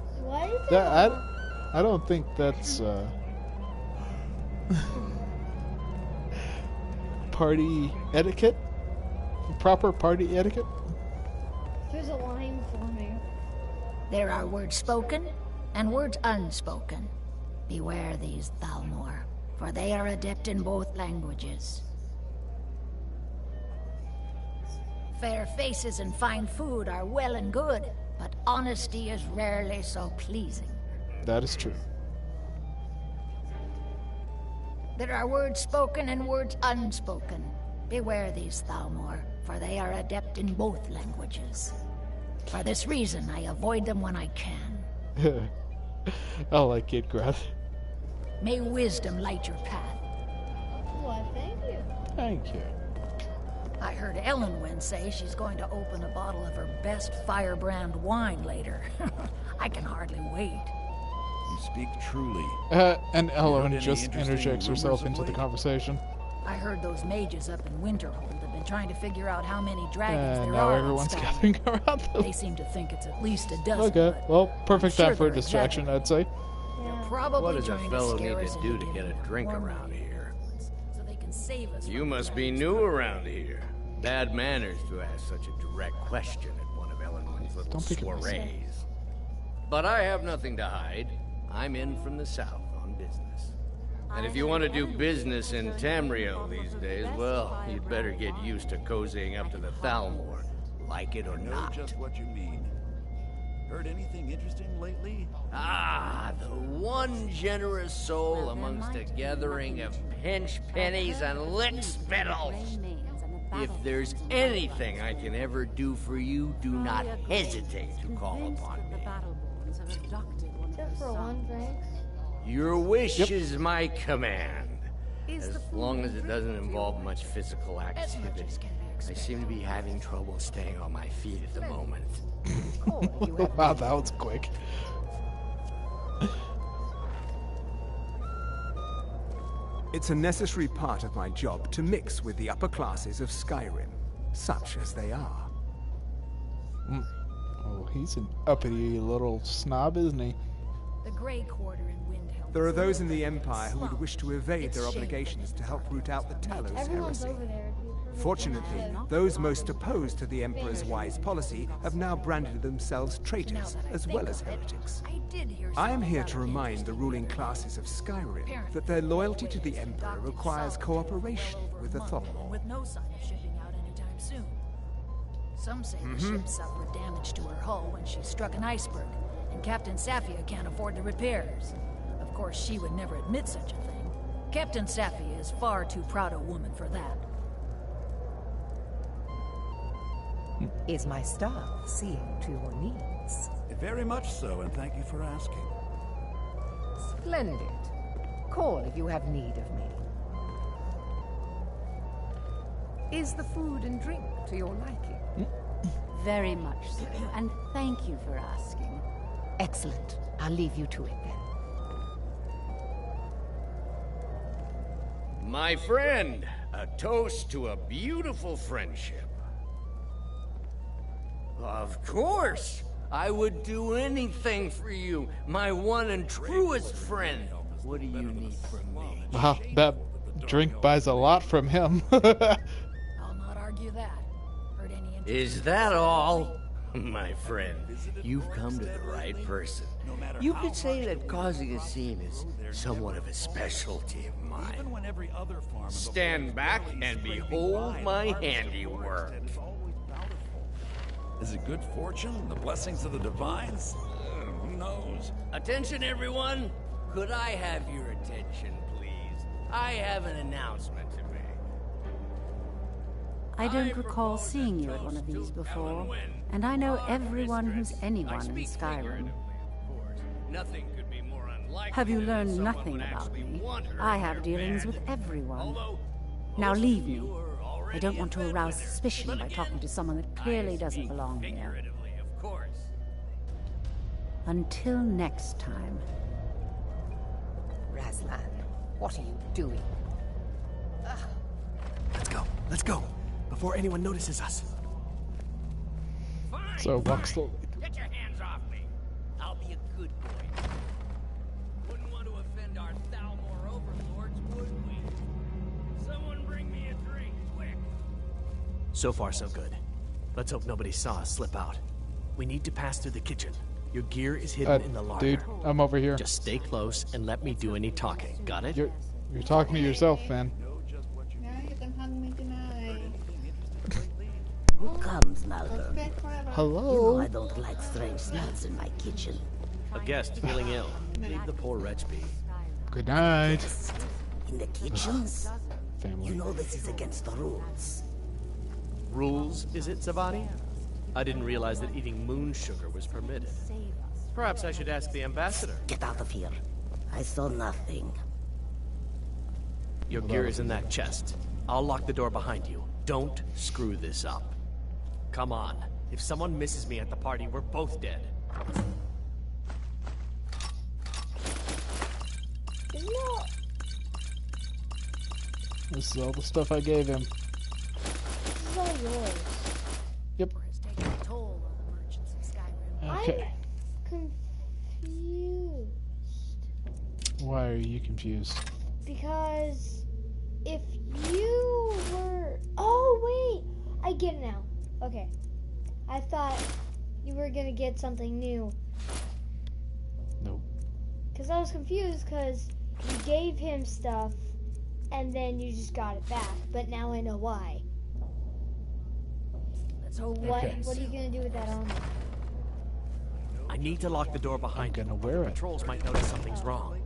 is that? I don't think that's party etiquette. Proper party etiquette. There's a line for me. There are words spoken and words unspoken. Beware these, Thalmor, for they are adept in both languages. Fair faces and fine food are well and good, but honesty is rarely so pleasing. That is true. There are words spoken and words unspoken. Beware these, Thalmor, for they are adept in both languages. For this reason, I avoid them when I can. I like it, Greth. May wisdom light your path. Why, thank you. Thank you. I heard Ellenwyn say she's going to open a bottle of her best firebrand wine later. I can hardly wait. You speak truly. And Ellen any just interesting interjects herself rumors of into the late? conversation. I heard those mages up in Winterhold have been trying to figure out how many dragons there now are. everyone's on gathering Skyrim. around them. They seem to think it's at least a dozen. Okay, but well, perfect I'm time for sure a they're distraction, I'd say. They're probably What does a trying fellow to need scare us to do into to get a getting drink more around here? so they can save us. You from must the be dragons. new around here. Bad manners to ask such a direct question at one of Ellenwyn's little Don't pick it up. soirees. But I have nothing to hide. I'm in from the south on business. And if you want to do business in Tamriel these days, well, you'd better get used to cozying up to the Thalmor, like it or I know not. just what you mean. Heard anything interesting lately? Ah, the one generous soul amongst a gathering of pinch pennies and lick spittles. If there's anything I can ever do for you, do not hesitate to call upon me. Except for one drink. Your wish is my command. As long as it doesn't involve much physical activity. I seem to be having trouble staying on my feet at the moment. Wow, that was quick. It's a necessary part of my job to mix with the upper classes of Skyrim, such as they are. Oh, he's an uppity little snob, isn't he? The Grey Quarter in Windhelm. There are those in the Empire who would wish to evade their obligations to help root out the Talos Everyone's heresy. over there. Fortunately, those most opposed to the Emperor's wise policy have now branded themselves traitors as well as heretics. I am here to remind the ruling classes of Skyrim that their loyalty to the Emperor requires cooperation with the Thalmor. With no sign of shipping out anytime soon. Some say the ship suffered damage to her hull when she struck an iceberg, and Captain Safia can't afford the repairs. Of course, she would never admit such a thing. Captain Safia is far too proud a woman for that. Is my staff seeing to your needs? Very much so, and thank you for asking. Splendid. Call if you have need of me. Is the food and drink to your liking? Very much so, and thank you for asking. Excellent. I'll leave you to it then. My friend, a toast to a beautiful friendship. Of course! I would do anything for you, my one and truest friend. What do you need from me? Wow, that drink buys a lot from him. I'll not argue that. Heard any Is that all? My friend, you've come to the right person. You could say that causing a scene is somewhat of a specialty of mine. Stand back and behold my handiwork. Is it good fortune? The blessings of the divines? Who knows? Attention, everyone! Could I have your attention, please? I have an announcement to make. I don't recall seeing you at one of these before, and I know everyone who's anyone in Skyrim. Nothing could be more unlikely. Have you learned nothing about me? I have dealings with everyone. Now leave me. I don't want to arouse suspicion by talking to someone that clearly doesn't belong here. Until next time. Razlan, what are you doing? Let's go, before anyone notices us. So walk slowly. Get your hands off me. I'll be a good boy. Wouldn't want to offend our Thalmor overlords, would we? Someone bring me a drink, quick. So far, so good. Let's hope nobody saw us slip out. We need to pass through the kitchen. Your gear is hidden in the larder. Dude, I'm over here. Just stay close and let me do any talking. Got it? You're talking to yourself, man. Who comes, Malcolm? Hello? You know I don't like strange smells in my kitchen. A guest feeling ill. Leave the poor wretch be. Good night. Guest in the kitchens? Family. You know this is against the rules. Rules, is it, Zavani? I didn't realize that eating moon sugar was permitted. Perhaps I should ask the ambassador. Get out of here. I saw nothing. Your gear is in that chest. I'll lock the door behind you. Don't screw this up. Come on. If someone misses me at the party, we're both dead. No. This is all the stuff I gave him. This is all yours. Yep. Taking a toll on the merchants of Skyrim. Okay. I'm confused. Why are you confused? Because if you were... Oh, wait! I get it now. Okay. I thought you were gonna get something new. Nope. Because I was confused because you gave him stuff and then you just got it back. But now I know why. So what are you gonna do with that armor? I need to lock the door behind you. Wear it. Patrols might notice something's wrong.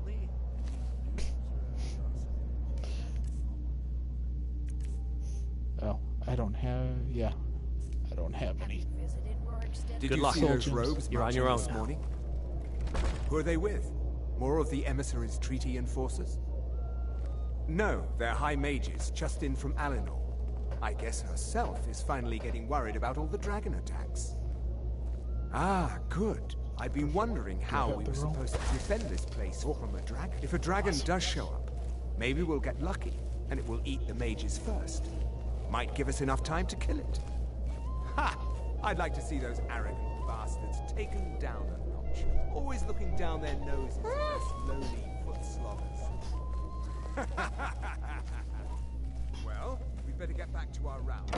Oh, I don't have... Yeah. I don't have any. Did Good you luck. see those robes You're on marching your own this now. morning? Who are they with? More of the emissaries' treaty enforcers? No, they're high mages, just in from Alinor. I guess herself is finally getting worried about all the dragon attacks. Ah, good. I've been wondering how we were supposed to defend this place from a dragon. If a dragon does show up, maybe we'll get lucky, and it will eat the mages first. Might give us enough time to kill it. Ha! I'd like to see those arrogant bastards taken down a notch. Always looking down their noses at us lowly foot sloggers. Well, we'd better get back to our round.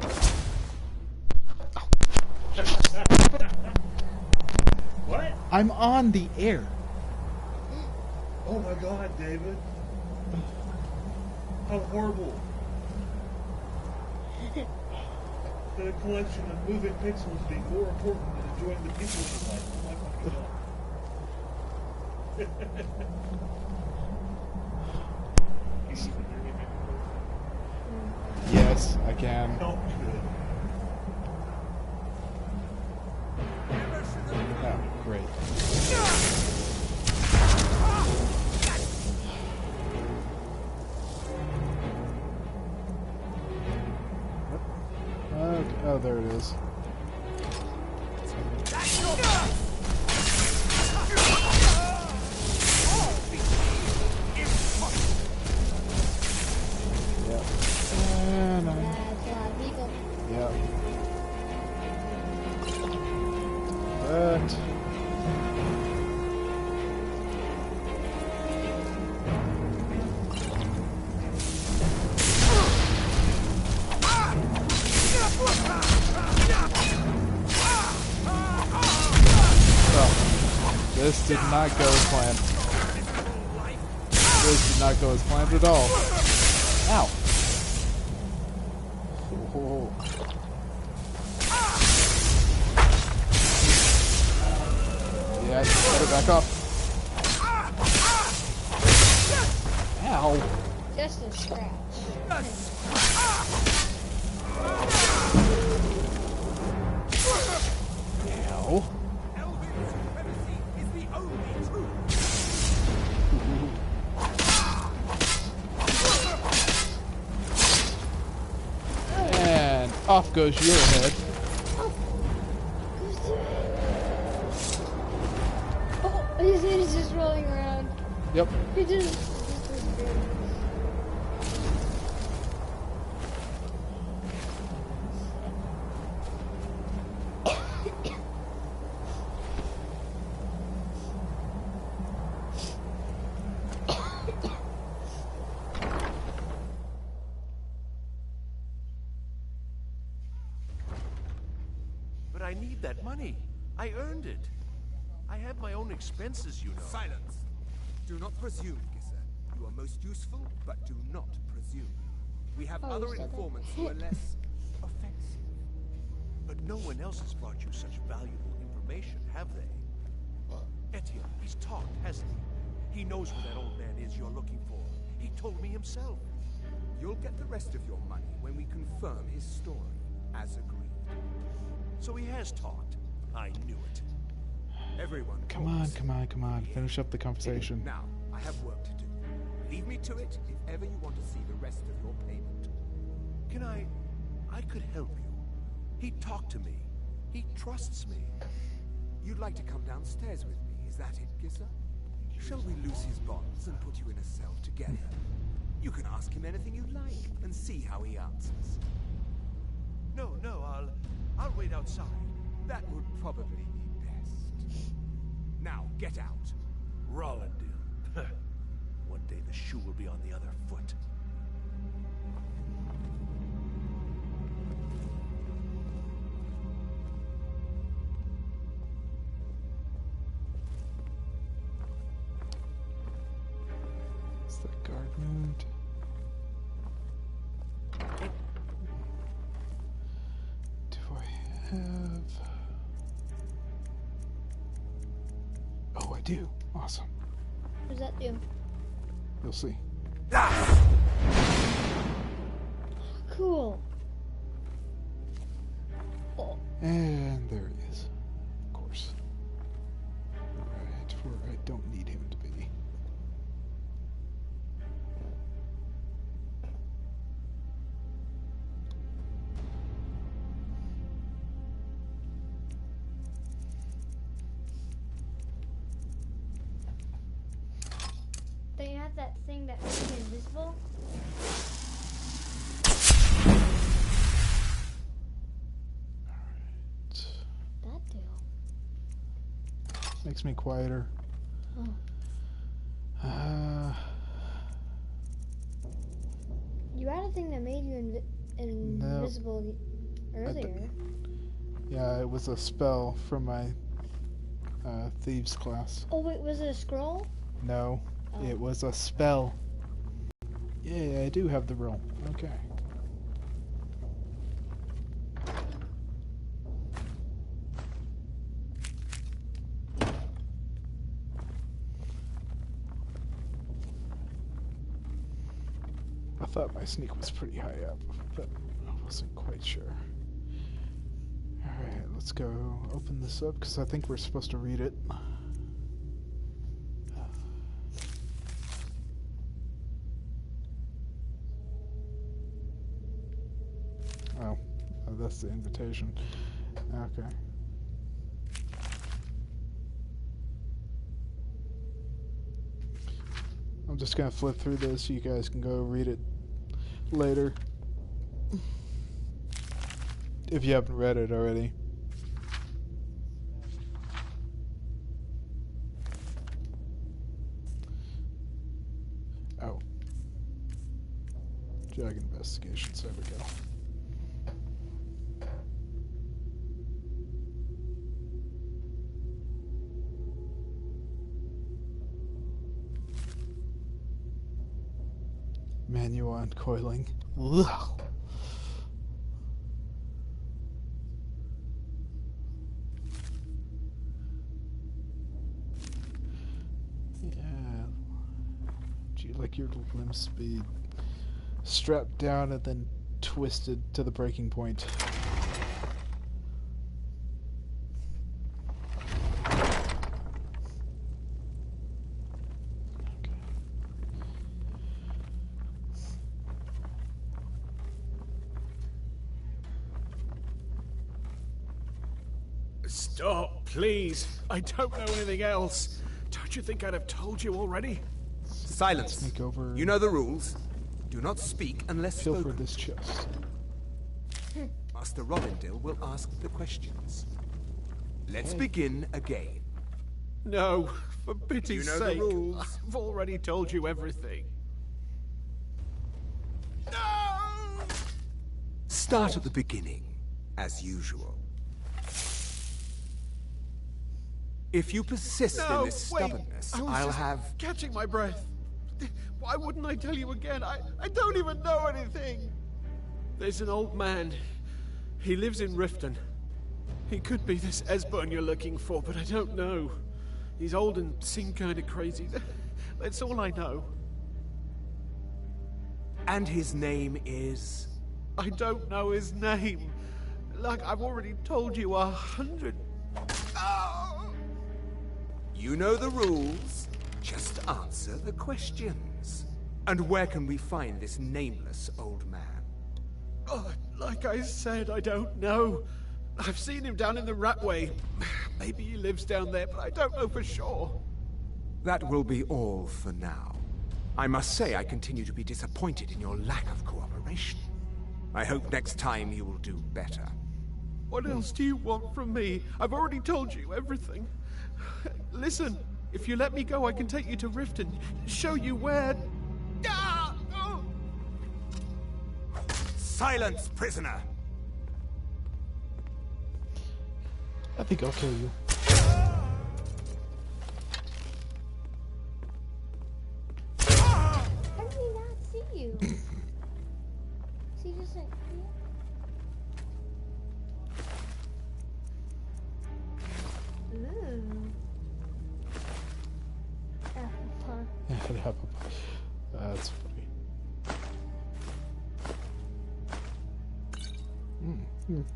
What? I'm on the air. Oh my God, David. How horrible. That a collection of moving pixels be more important than enjoying the people of your life. Oh my God. Yes, I can. Oh, good. Oh, great. Okay. Oh, there it is. Yep. And That's a lot of people. yep. That. This did not go as planned. This did not go as planned at all. Ow. Oh. Yeah, better back up. Ow. Just a scratch. Ow. And off goes your head. Oh, his head is just rolling around. Yep. He just But I need that money. I earned it. I have my own expenses, you know. Silence! Do not presume, Gisser. You are most useful, but do not presume. We have other informants who are less offensive. But no one else has brought you such valuable information, have they? Etienne, he's talked, hasn't he? He knows where that old man is you're looking for. He told me himself. You'll get the rest of your money when we confirm his story, as agreed. So he has talked. I knew it. Everyone, Come on. Finish up the conversation. Now, I have work to do. Leave me to it if ever you want to see the rest of your payment. Can I could help you. He talked to me. He trusts me. You'd like to come downstairs with me, is that it, Gisser? Shall we loose his bonds and put you in a cell together? You can ask him anything you like and see how he answers. No, I'll wait outside. That would probably be best. Now, get out. Rollin, one day the shoe will be on the other foot. Is that guard moved? Do I have... Oh, I do. Awesome. What does that do? You'll see. Cool. Oh. And there he is. Of course. Right where I don't need him to be. They have that thing that makes you invisible. That deal. Makes me quieter. Oh. You had a thing that made you invisible earlier. Yeah, it was a spell from my thieves class. Oh wait, was it a scroll? No, it was a spell. Yeah, I do have the roll. Okay. I thought my sneak was pretty high up, but I wasn't quite sure. Alright, let's go open this up, because I think we're supposed to read it. Oh, that's the invitation. Okay. I'm just gonna flip through this so you guys can go read it later. If you haven't read it already. Oh. Drug investigations, there we go. Manual uncoiling. Ugh. Yeah. Do you like your limbs be strapped down and then twisted to the breaking point? Stop, please. I don't know anything else. Don't you think I'd have told you already? Silence. You know the rules. Do not speak unless Feel spoken. for this chest. Master Robindil will ask the questions. Let's begin again. No, for pity's You know the sake. rules. I've already told you everything. Start at the beginning, as usual. If you persist in this wait. stubbornness, I was I'll just have... catching my breath. Why wouldn't I tell you again? I don't even know anything. There's an old man. He lives in Riften. He could be this Esbern you're looking for, but I don't know. He's old and seemed kind of crazy. That's all I know. And his name is... I don't know his name. Like I've already told you 100. You know the rules. Just answer the questions. And where can we find this nameless old man? Oh, like I said, I don't know. I've seen him down in the Ratway. Maybe he lives down there, but I don't know for sure. That will be all for now. I must say I continue to be disappointed in your lack of cooperation. I hope next time you will do better. What else do you want from me? I've already told you everything. Listen, if you let me go, I can take you to Riften, show you where... Silence, prisoner! I think I'll kill you. How did he not see you? See, just like... Ooh. Apple pie. Yeah, apple pie. That's funny.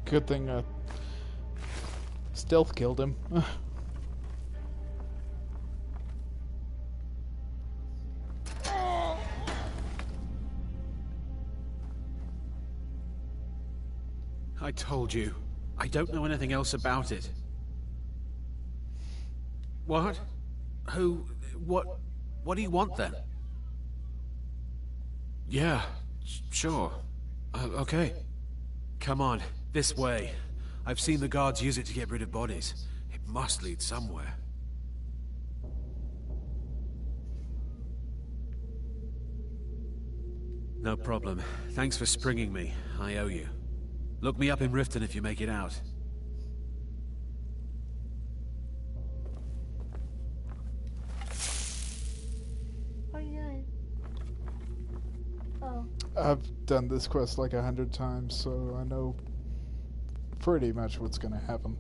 Good thing stealth killed him. I told you. I don't know anything else about it. What? Who? What do you want then? Yeah, sure. Okay. Come on, this way. I've seen the guards use it to get rid of bodies. It must lead somewhere. No problem. Thanks for springing me. I owe you. Look me up in Riften if you make it out. What are you doing? Oh. I've done this quest like 100 times, so I know pretty much what's gonna happen.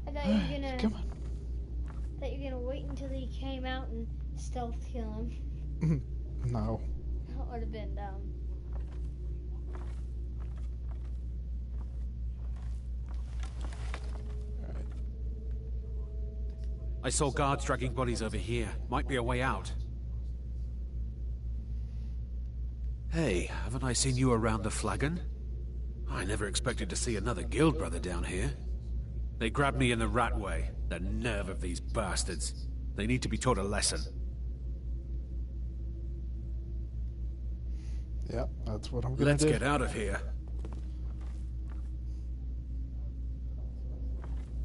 I thought you were gonna... Come on. I thought you were gonna wait until he came out and stealth kill him. No. That would have been dumb. I saw guards dragging bodies over here. Might be a way out. Hey, haven't I seen you around the flagon? I never expected to see another guild brother down here. They grabbed me in the Ratway. The nerve of these bastards. They need to be taught a lesson. Yeah, that's what I'm gonna do. Let's get out of here.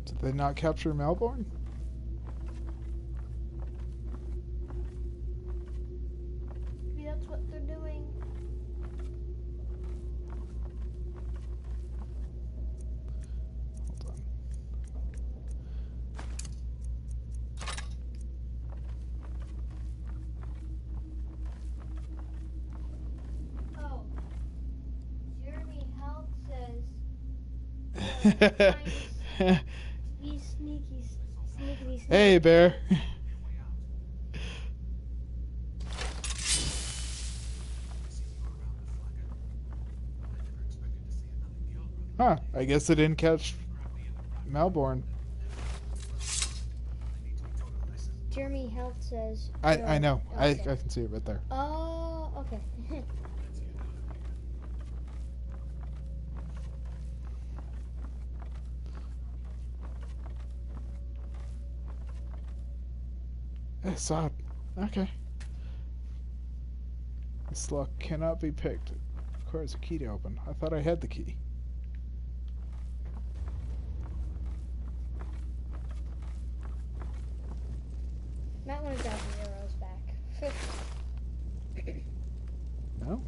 Did they not capture Melbourne? Maybe that's what they're doing. Be sneaky, sneaky. Hey, bear. Huh, I guess I didn't catch Melbourne. Jeremy Health says... I know. Okay. I can see it right there. Oh, okay. I saw it. Okay. This lock cannot be picked. It requires a key to open. I thought I had the key. Might want to grab the arrows back. No?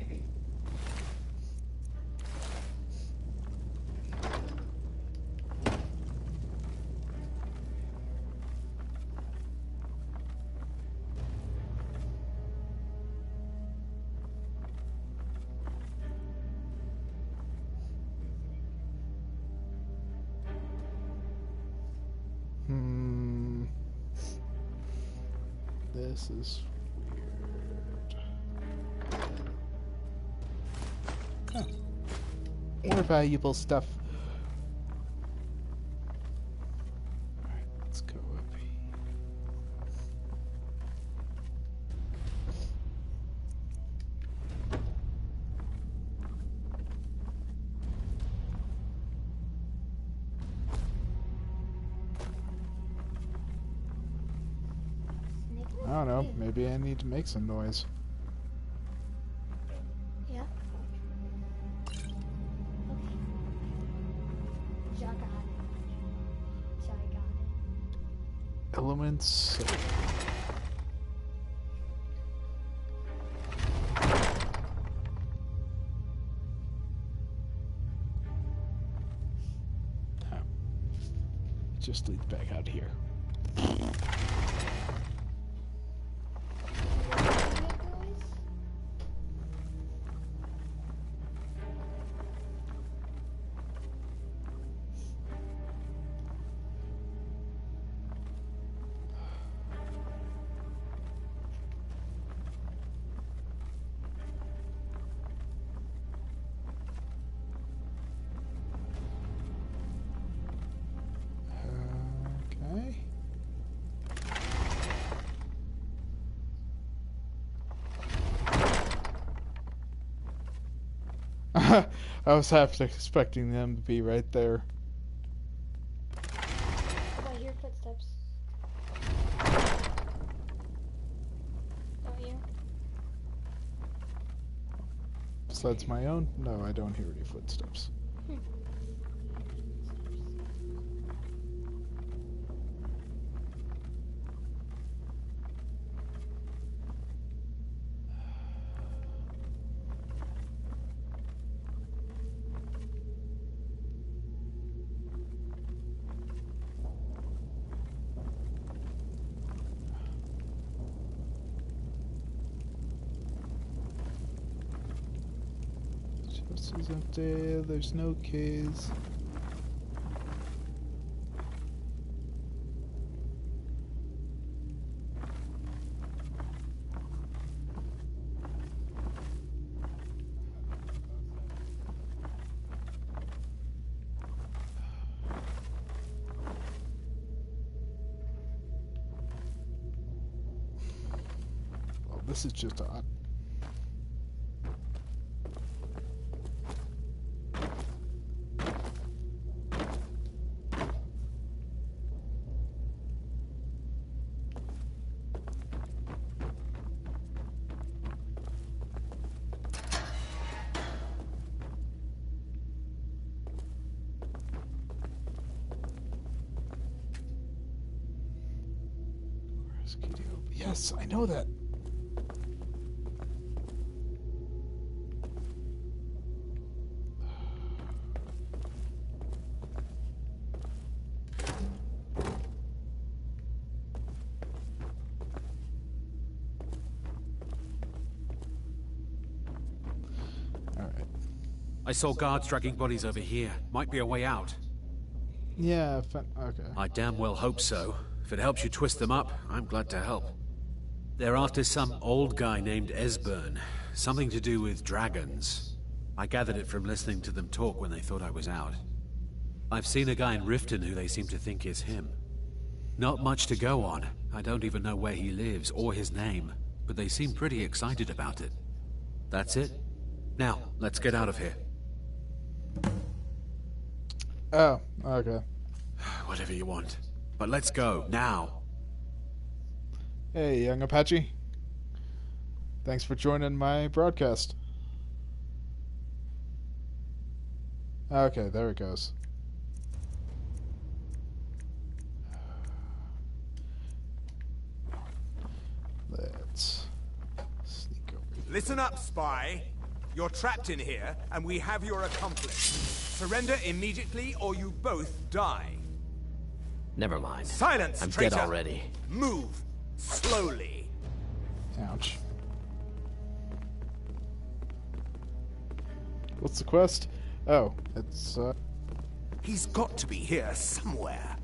This is weird. Huh. More valuable stuff. Alright, let's go up here. I don't know, maybe I need to make some noise. Yeah. Okay. Ja got it. Ja got it. Elements. Oh. It just leads back out here. Okay. I was half expecting them to be right there. I hear footsteps. Don't you? Besides my own? No, I don't hear any footsteps. Chests up there, there's no keys. Well, this is just odd. Yes, I know that. I saw guards dragging bodies over here. Might be a way out. Yeah, okay. I damn well hope so. If it helps you twist them up, I'm glad to help. They're after some old guy named Esbern. Something to do with dragons. I gathered it from listening to them talk when they thought I was out. I've seen a guy in Riften who they seem to think is him. Not much to go on. I don't even know where he lives or his name, but they seem pretty excited about it. That's it. Now, let's get out of here. Oh, okay. Whatever you want. But let's go, now. Hey, young Apache. Thanks for joining my broadcast. Okay, there it goes. Let's sneak over here. Listen up, spy. You're trapped in here, and we have your accomplice. Surrender immediately, or you both die. Never mind. Silence, I'm traitor. dead already. Move slowly. Ouch. What's the quest? Oh, it's He's got to be here somewhere.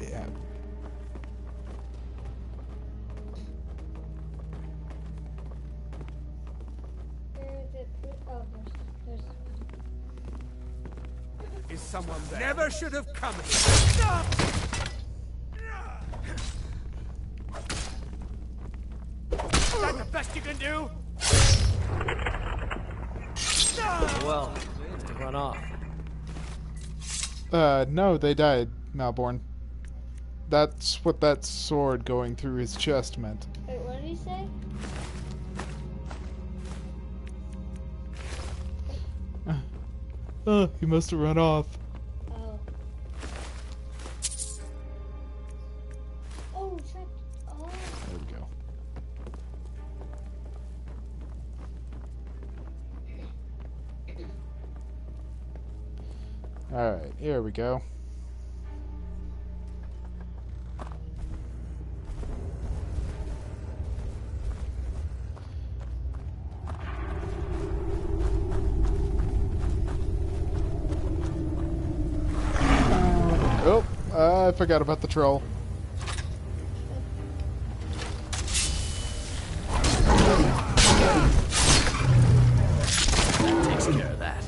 Yeah. Where is it? Oh, there's... Is someone there? Never should have come here. Is that the best you can do? Well, to run off. No, they died, Malborn. That's what that sword going through his chest meant. Wait, what did he say? He must have run off. Oh. Oh, trapped. Oh. There we go. Alright, here we go. I forgot about the troll. Takes care of that.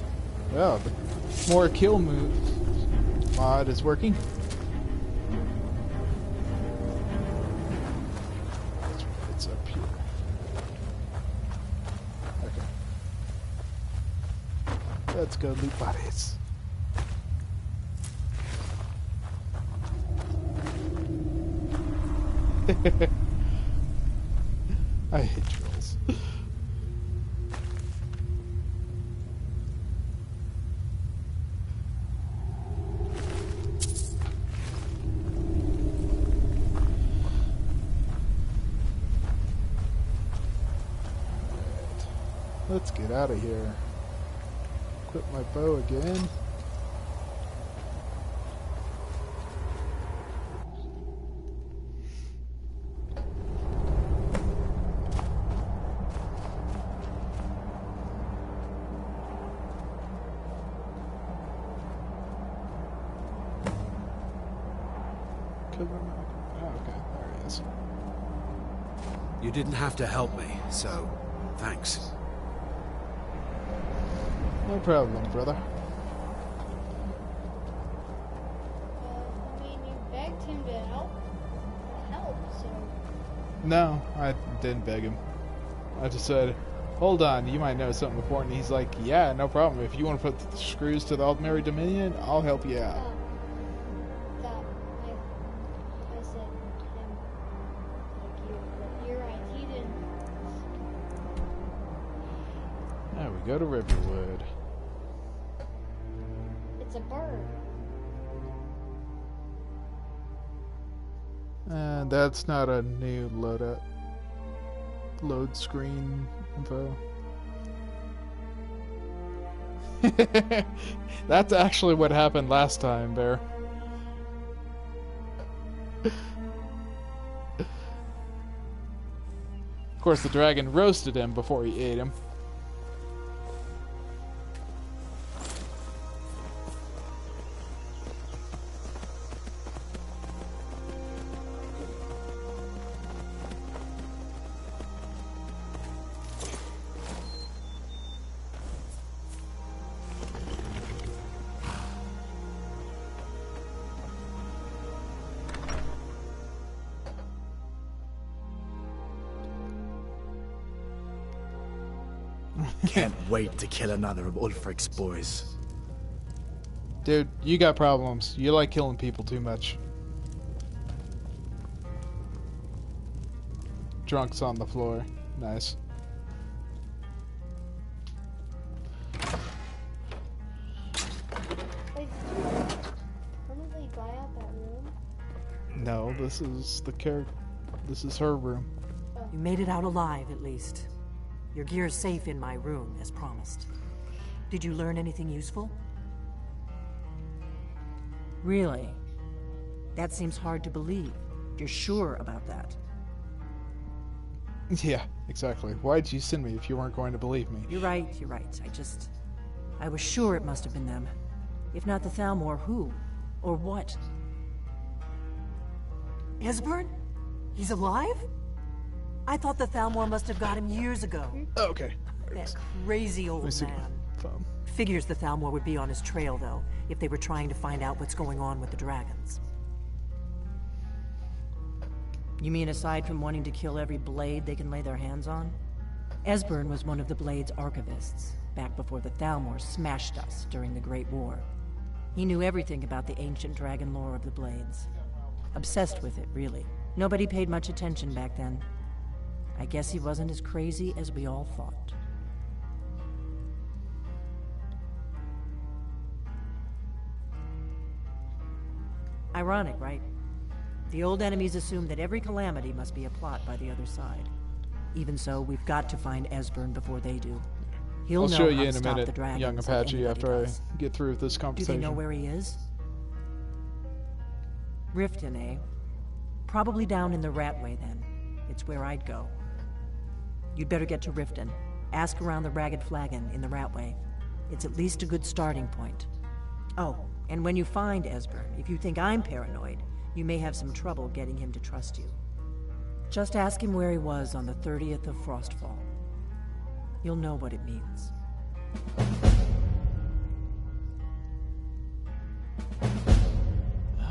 Well, the more kill moves mod is working. It's up here. Okay. Let's go loot bodies. I hate trolls. Let's get out of here. Equip my bow again. You didn't have to help me, so thanks. No problem, brother. I mean, you begged him to help, so... No, I didn't beg him. I just said, hold on, you might know something important. He's like, yeah, no problem. If you want to put the screws to the Altmary Dominion, I'll help you out. I said him, like you, but you're right, he didn't. Now we go to Riverwood. It's a bird. And that's not a new load screen info. That's actually what happened last time, Bear. Of course, the dragon roasted him before he ate him. Can't wait to kill another of Ulfric's boys. Dude, you got problems. You like killing people too much. Drunks on the floor. Nice. Wait, did you permanently buy out that room? No, this is the character. This is her room. You made it out alive, at least. Your gear's safe in my room, as promised. Did you learn anything useful? Really? That seems hard to believe. You're sure about that? Yeah, exactly. Why'd you send me if you weren't going to believe me? You're right, you're right. I was sure it must have been them. If not the Thalmor, who? Or what? Esbern? He's alive? I thought the Thalmor must have got him years ago. Okay. That crazy old man. Figures the Thalmor would be on his trail, though, if they were trying to find out what's going on with the dragons. You mean aside from wanting to kill every blade they can lay their hands on? Esbern was one of the Blade's archivists, back before the Thalmor smashed us during the Great War. He knew everything about the ancient dragon lore of the Blades. Obsessed with it, really. Nobody paid much attention back then. I guess he wasn't as crazy as we all thought. Ironic, right? The old enemies assume that every calamity must be a plot by the other side. Even so, we've got to find Esbern before they do. He'll I'll know show how you to in a stop minute, the dragons young if Apache, anybody after does. I get through with this Do conversation. they know where he is? Riften, eh? Probably down in the Ratway, then. It's where I'd go. You'd better get to Riften. Ask around the Ragged Flagon in the Ratway. It's at least a good starting point. Oh, and when you find Esbern, if you think I'm paranoid, you may have some trouble getting him to trust you. Just ask him where he was on the 30th of Frostfall. You'll know what it means.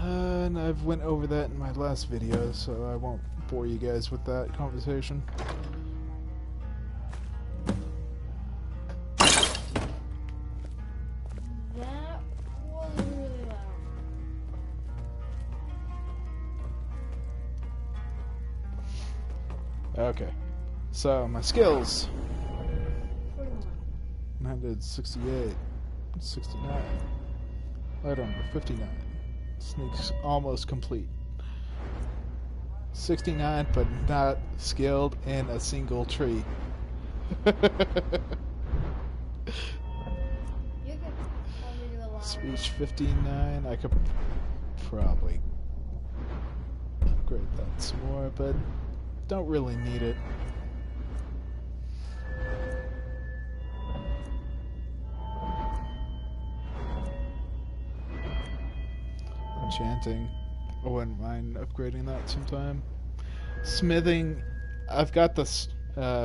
And I've went over that in my last video, so I won't bore you guys with that conversation. That was really loud. Okay, so my skills. 168, 69, item number 59. Sneak's almost complete. 69, but not skilled in a single tree. Speech 59, I could probably upgrade that some more, but don't really need it. Enchanting, I wouldn't mind upgrading that sometime. Smithing, I've got this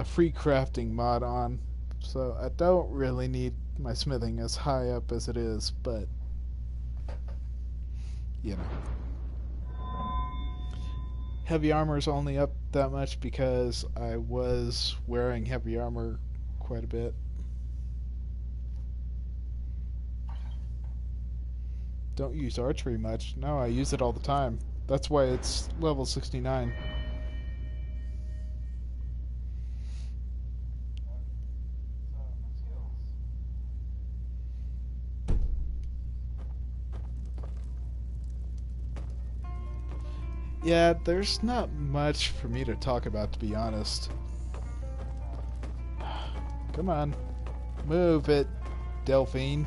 free crafting mod on, so I don't really need my smithing as high up as it is, but you know. Heavy armor is only up that much because I was wearing heavy armor quite a bit. Don't use archery much. No, I use it all the time. That's why it's level 69. Yeah, there's not much for me to talk about, to be honest. Come on. Move it, Delphine.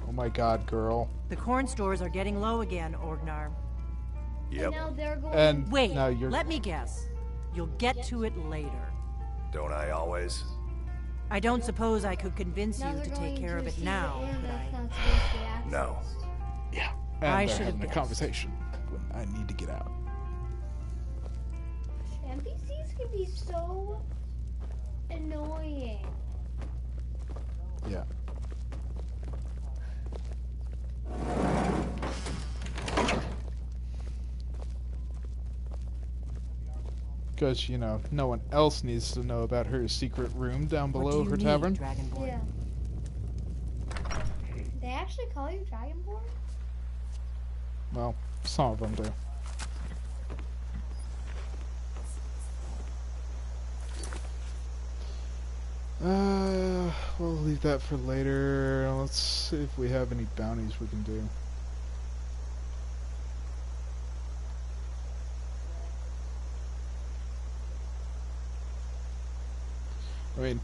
Oh my god, girl. The corn stores are getting low again, Orgnar. Yep. And now they're going. And wait, now you're... let me guess. You'll get to it later. Don't I always? I don't suppose I could convince you to take care of it now, could I? No. Yeah. And I they're should have having a guessed. conversation when I need to get out. NPCs can be so annoying. Yeah. Because, you know, no one else needs to know about her secret room down below her tavern. Dragonborn? Yeah. They actually call you Dragonborn? Well, some of them do. We'll leave that for later. Let's see if we have any bounties we can do. I mean,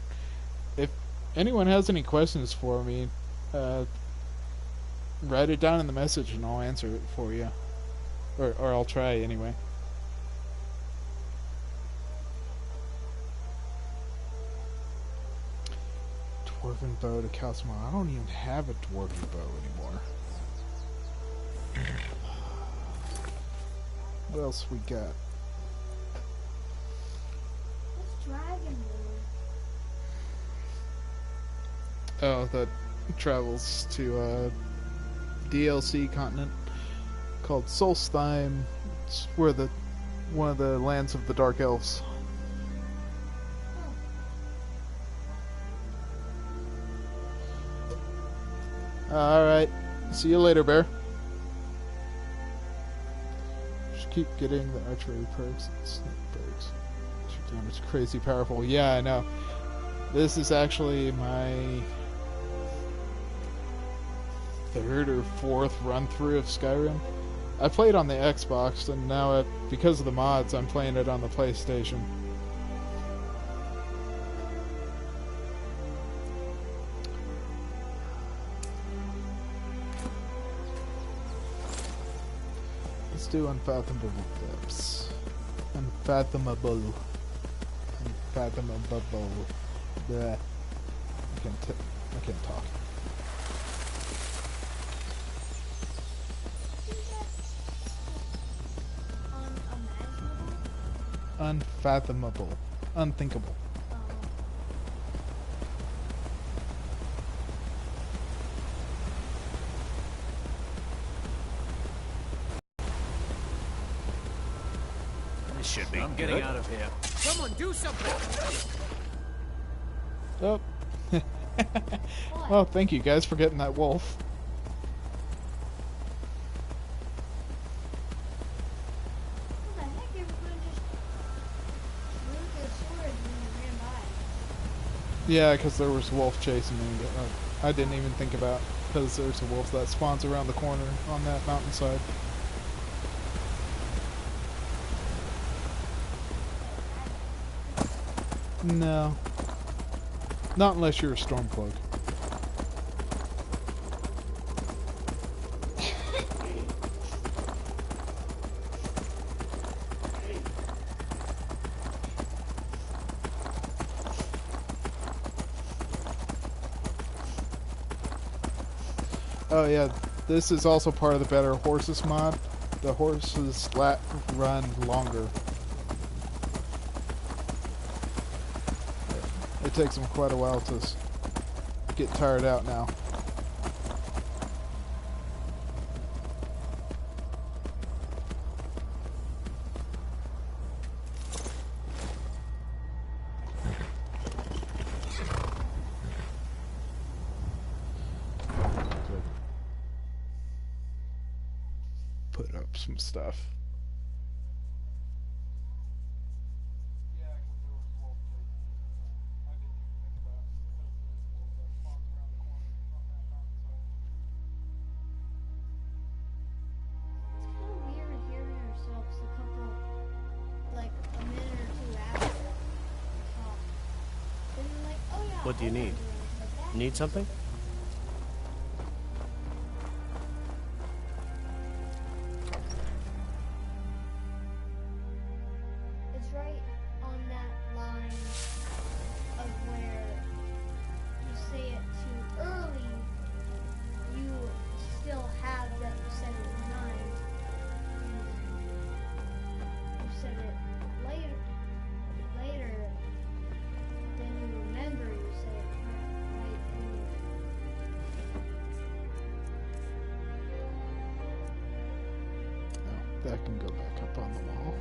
if anyone has any questions for me, write it down in the message and I'll answer it for you. Or I'll try anyway. Dwarven bow to Calcimon. I don't even have a dwarven bow anymore. What else we got? What's Dragonborn? Oh, that travels to DLC continent called Solstheim. It's where one of the lands of the Dark Elves. Alright. See you later, Bear. Just keep getting the archery perks and sneak perks. It's crazy powerful. Yeah, I know. This is actually my third or fourth run through of Skyrim. I played on the Xbox, and now because of the mods, I'm playing it on the PlayStation. Let's do Unfathomable Depths. Unfathomable. Unfathomable. Bleh. I can't talk. Unfathomable. Unthinkable. This should be I'm getting out of here. Someone do something! Oh. Well, thank you guys for getting that wolf. Yeah, because there was a wolf chasing me. I didn't even think about because there's a wolf that spawns around the corner on that mountainside. No. Not unless you're a Stormcloak. Oh yeah, this is also part of the Better Horses mod. The horses run longer. It takes them quite a while to get tired out now. Put up some stuff. What do you need? Need something? It's right on that line of where you say it too early, you still have that you said it 9. And you said it later, then you remember you said it right. Oh, that can go back up on the wall.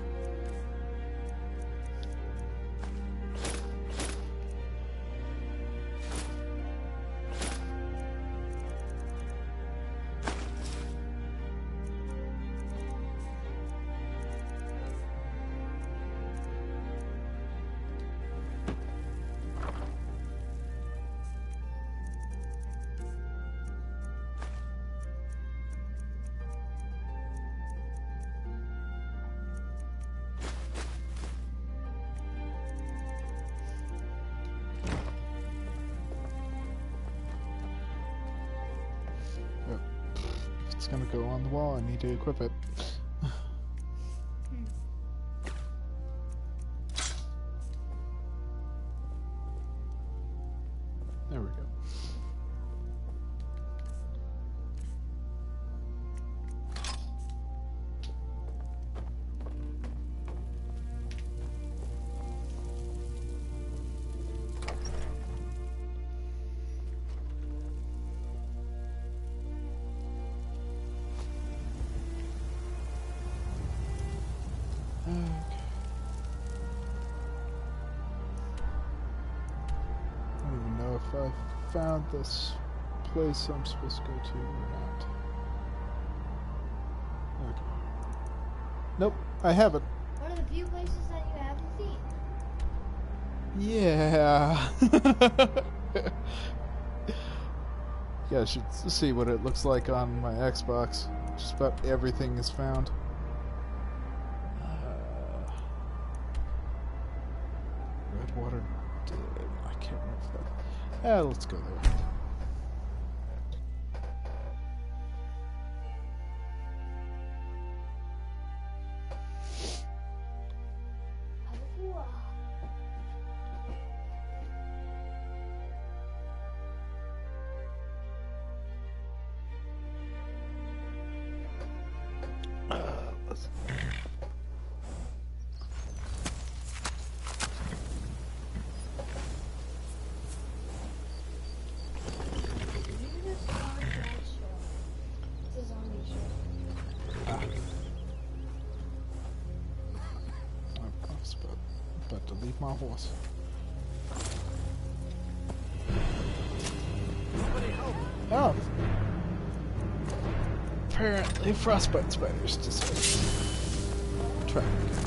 It's gonna go on the wall. I need to equip it. There we go. If I found this place I'm supposed to go to or not. Okay. Nope, I haven't. One of the few places that you haven't seen. Yeah. Yeah, I should see what it looks like on my Xbox. Just about everything is found. Redwater Dam. I can't remember if that. Let's go there. About to leave my horse. Oh. Apparently frostbite spiders decided. Try it again.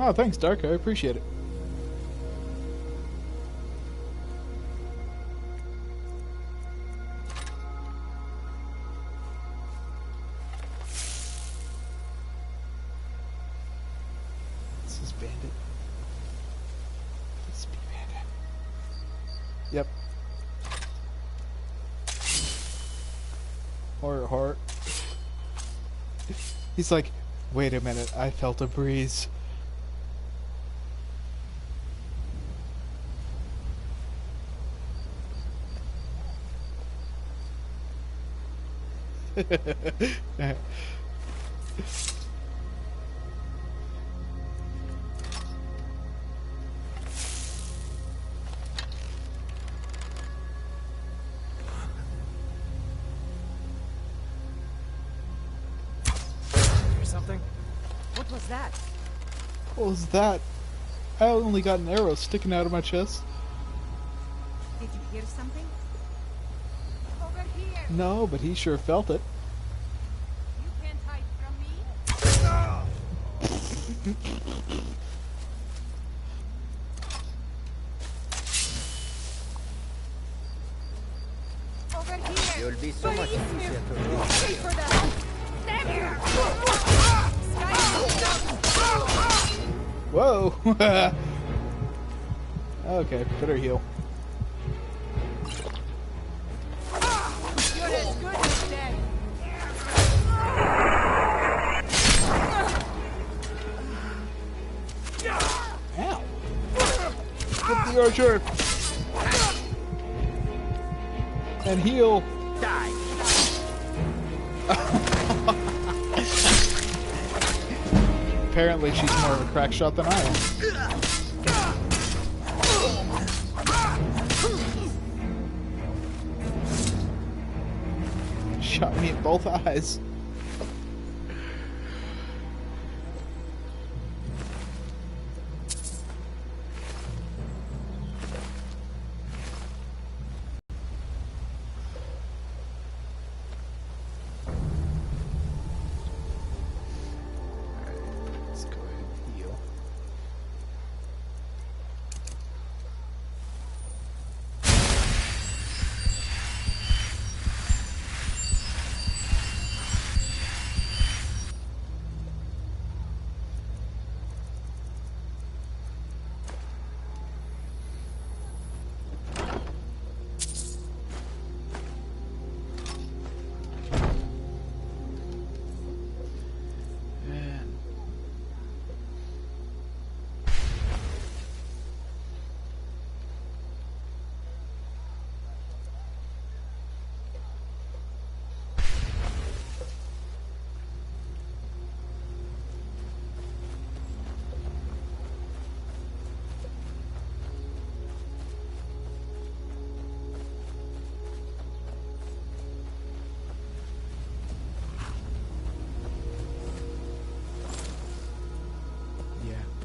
Oh, thanks, Dark. I appreciate it. This is Bandit. This is Bandit. Yep. Heart. He's like, wait a minute, I felt a breeze. Something? What was that? What was that? I only got an arrow sticking out of my chest. Did you hear something? Over here! No, but he sure felt it. You can't hide from me. Over here! You'll be so much easier to read. Wait for that! Stand here! Whoa! Okay, better heal. You're as good as dead. Ow! Get the archer! And heal! Die! Apparently she's more of a crack shot than I am. Shot me in both eyes.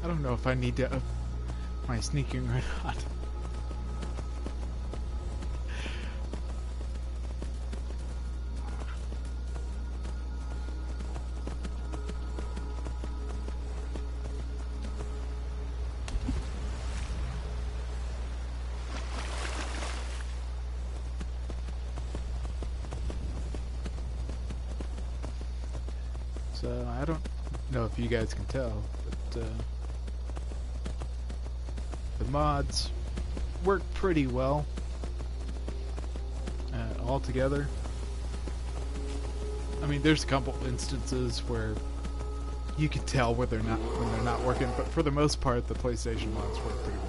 don't know if I need to up my sneaking or not. So I don't know if you guys can tell, but the mods work pretty well all together. I mean, there's a couple instances where you can tell when they're not working, but for the most part, the PlayStation mods work pretty well.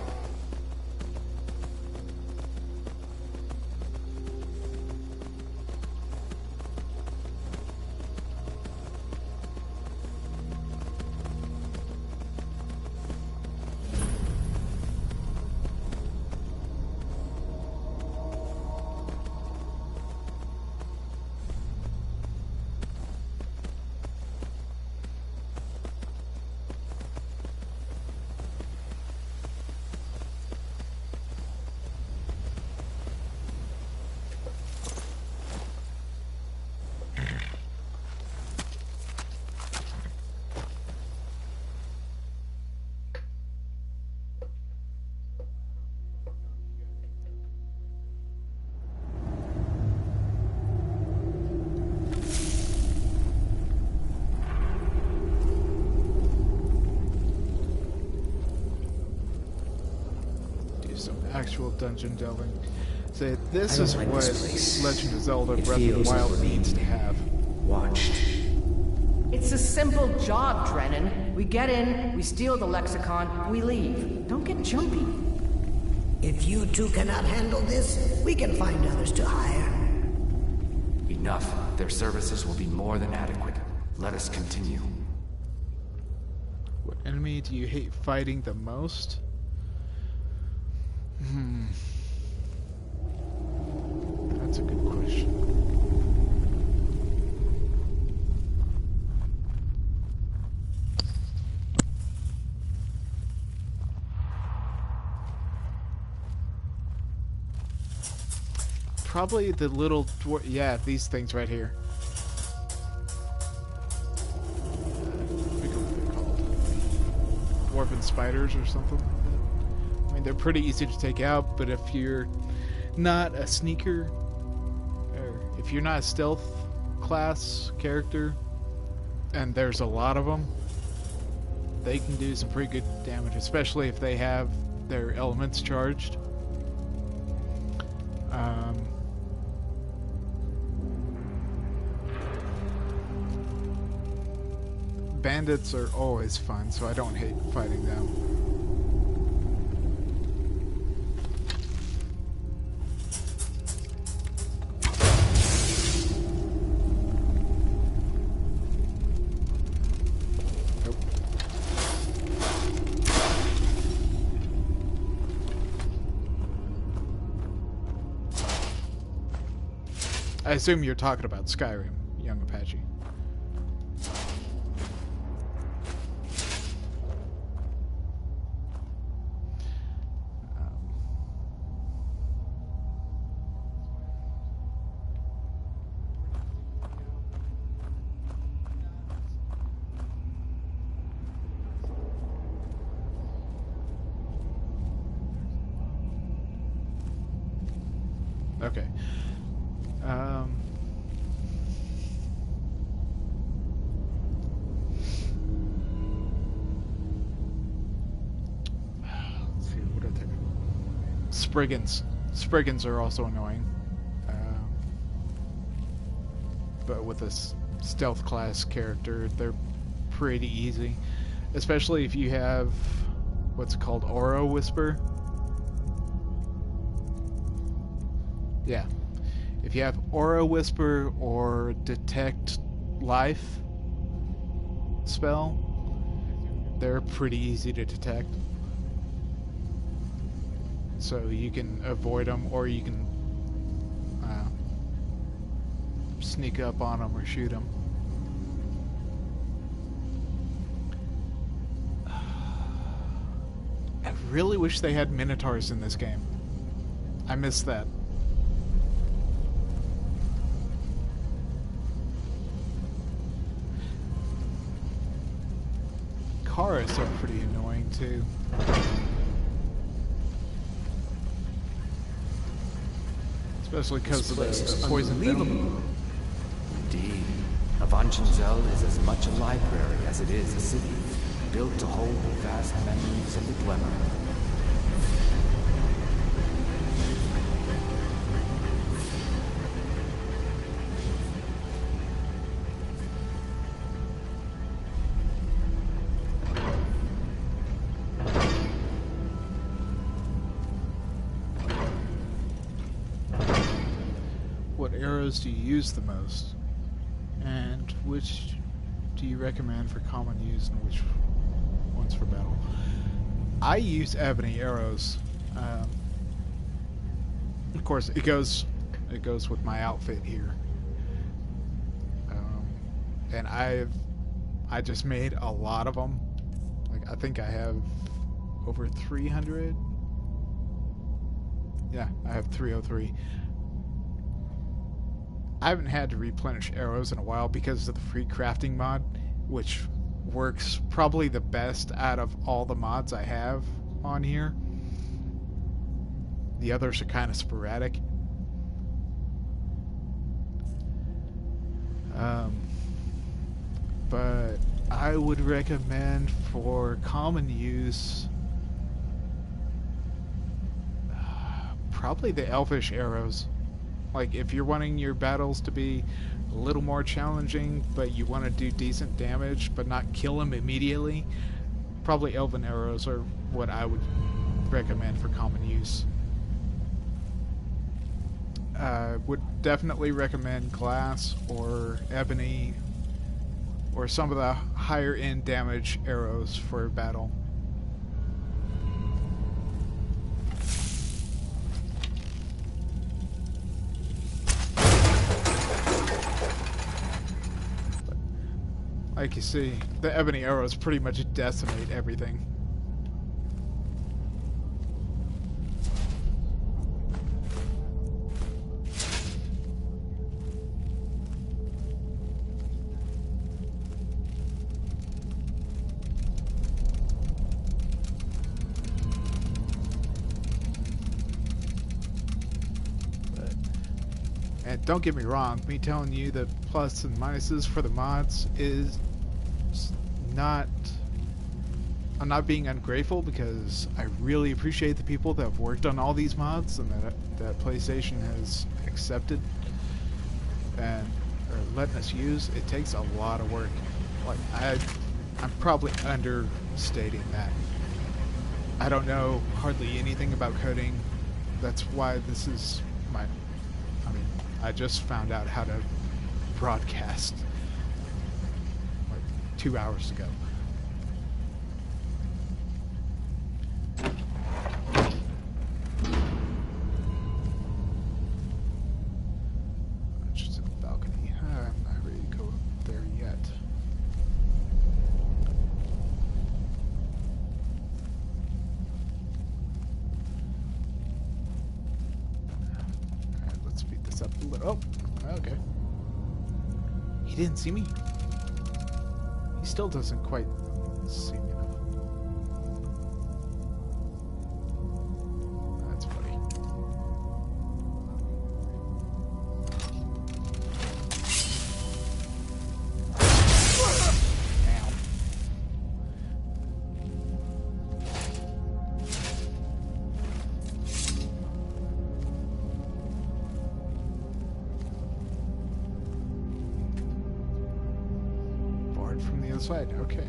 Actual dungeon delving. Say, this is what Legend of Zelda Breath of the Wild needs to have. Watched. It's a simple job, Drennan. We get in, we steal the lexicon, we leave. Don't get jumpy. If you two cannot handle this, we can find others to hire. Enough. Their services will be more than adequate. Let us continue. What enemy do you hate fighting the most? That's a good question. Probably the little yeah, these things right here. I forget what they're called. Dwarven spiders or something. I mean, they're pretty easy to take out, but if you're not a sneaker, or if you're not a stealth class character, and there's a lot of them, they can do some pretty good damage, especially if they have their elements charged. Bandits are always fun, so I don't hate fighting them. I assume you're talking about Skyrim, young Apache. Okay. Let's see, what are they? Spriggans. Spriggans are also annoying. But with a stealth class character, they're pretty easy. Especially if you have what's called Aura Whisper. Yeah. If you have Aura Whisper or Detect Life spell, they're pretty easy to detect. So you can avoid them, or you can sneak up on them or shoot them. really wish they had minotaurs in this game. I miss that. Cars are pretty annoying too. Especially because of the poison venom. Indeed. Avanchenzell is as much a library as it is a city, built to hold the vast memories of the Dwemer. What arrows do you use the most? And which do you recommend for common use and which ones for battle? I use ebony arrows. Of course, it goes with my outfit here. And I just made a lot of them. Like, I think I have over 300. Yeah, I have 303. I haven't had to replenish arrows in a while because of the free crafting mod, which works probably the best out of all the mods I have on here. The others are kind of sporadic. But I would recommend for common use probably the elfish arrows. Like, if you're wanting your battles to be a little more challenging, but you want to do decent damage, but not kill them immediately, probably elven arrows are what I would recommend for common use. Would definitely recommend glass or ebony or some of the higher end damage arrows for battle. Like you see, the ebony arrows pretty much decimate everything. And don't get me wrong, me telling you the plus and minuses for the mods is not... I'm not being ungrateful, because I really appreciate the people that have worked on all these mods and that PlayStation has accepted and are letting us use. It takes a lot of work. Like, I'm probably understating that. I don't know hardly anything about coding. That's why this is my... I mean, I just found out how to broadcast like 2 hours ago. Just in the balcony. I'm not ready to go up there yet. Alright, let's speed this up a little. Oh, okay. He didn't see me. He still doesn't quite see me enough. That's funny. Ow. Board from the other side, okay.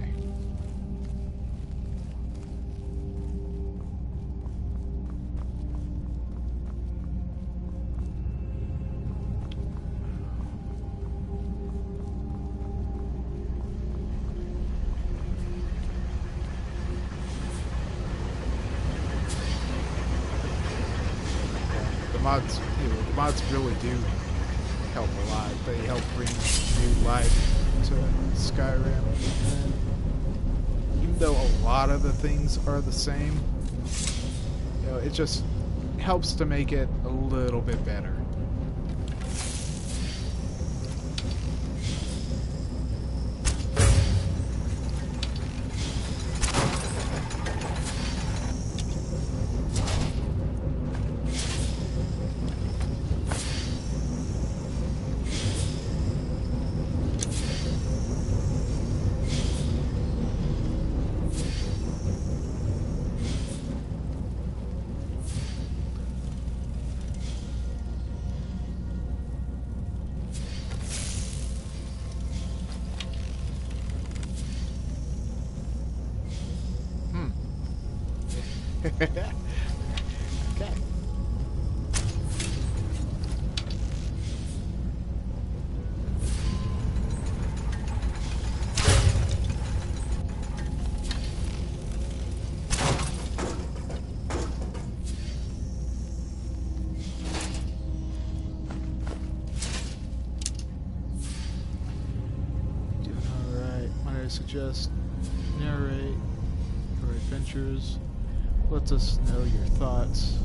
The mods really do help a lot. They help bring new life to Skyrim. And even though a lot of the things are the same, You know, it just helps to make it a little bit better. Okay. Doing alright. Might I suggest narrate your adventures? Let us know your thoughts.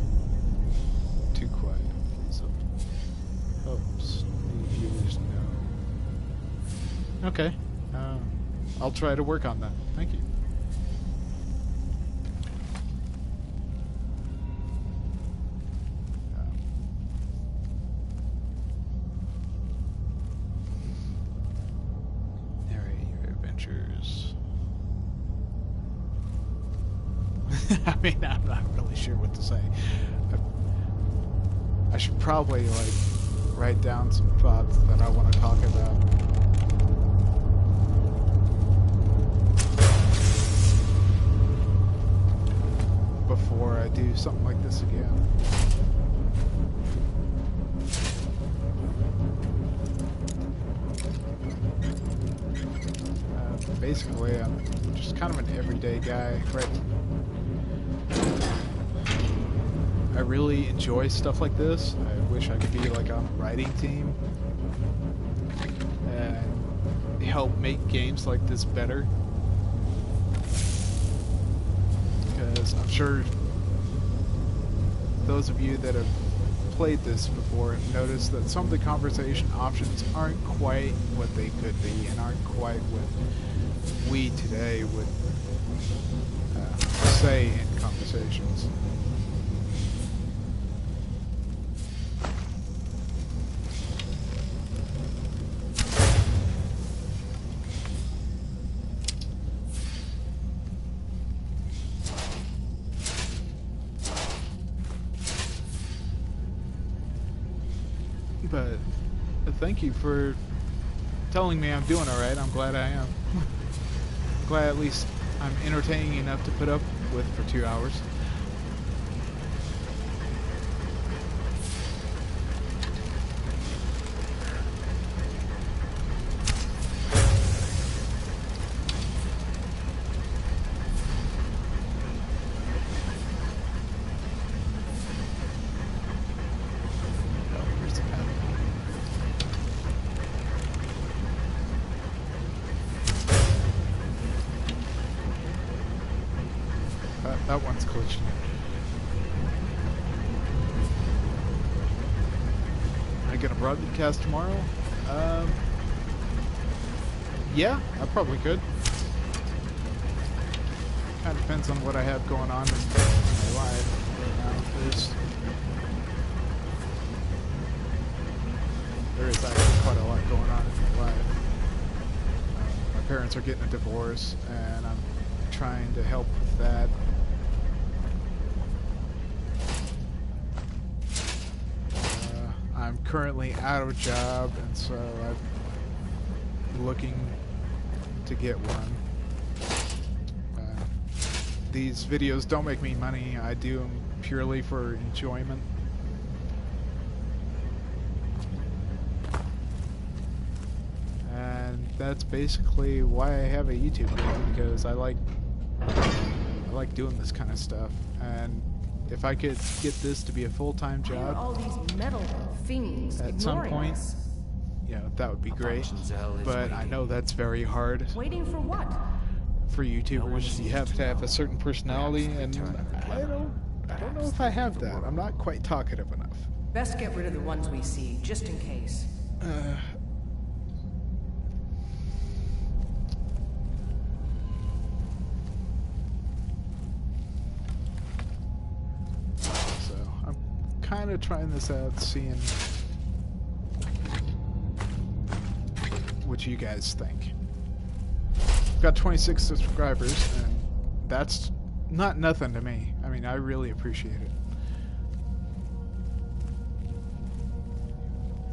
Too quiet. So helps the viewers know. Okay. I'll try to work on that. Thank you. Narrate your adventures. I mean, I'm not really sure what to say. I should probably, like, write down some thoughts that I want to talk about. Before I do something like this again. Basically, I'm just kind of an everyday guy, right? I really enjoy stuff like this. I wish I could be like on a writing team and help make games like this better. Because I'm sure those of you that have played this before have noticed that some of the conversation options aren't quite what they could be and aren't quite what we today would say in conversations. But thank you for telling me I'm doing alright. I'm glad I am. Glad at least I'm entertaining enough to put up with for 2 hours. That one's glitching. Am I gonna broadcast tomorrow? Yeah, I probably could. Kind of depends on what I have going on in my life right now. There is actually quite a lot going on in my life. My parents are getting a divorce, and I'm trying to help with that. I'm currently out of a job, and so I'm looking to get one. These videos don't make me money. I do them purely for enjoyment. And that's basically why I have a YouTube channel, because I like doing this kind of stuff. And if I could get this to be a full-time job all these metal things at some point, yeah, that would be great. But I know that's very hard. Waiting for what? for YouTubers, you have to have a certain personality, and I don't know if I have that. I'm not quite talkative enough. Best get rid of the ones we see, just in case. So I'm kind of trying this out, seeing what you guys think. I've got 26 subscribers, and that's not nothing to me. I mean, I really appreciate it.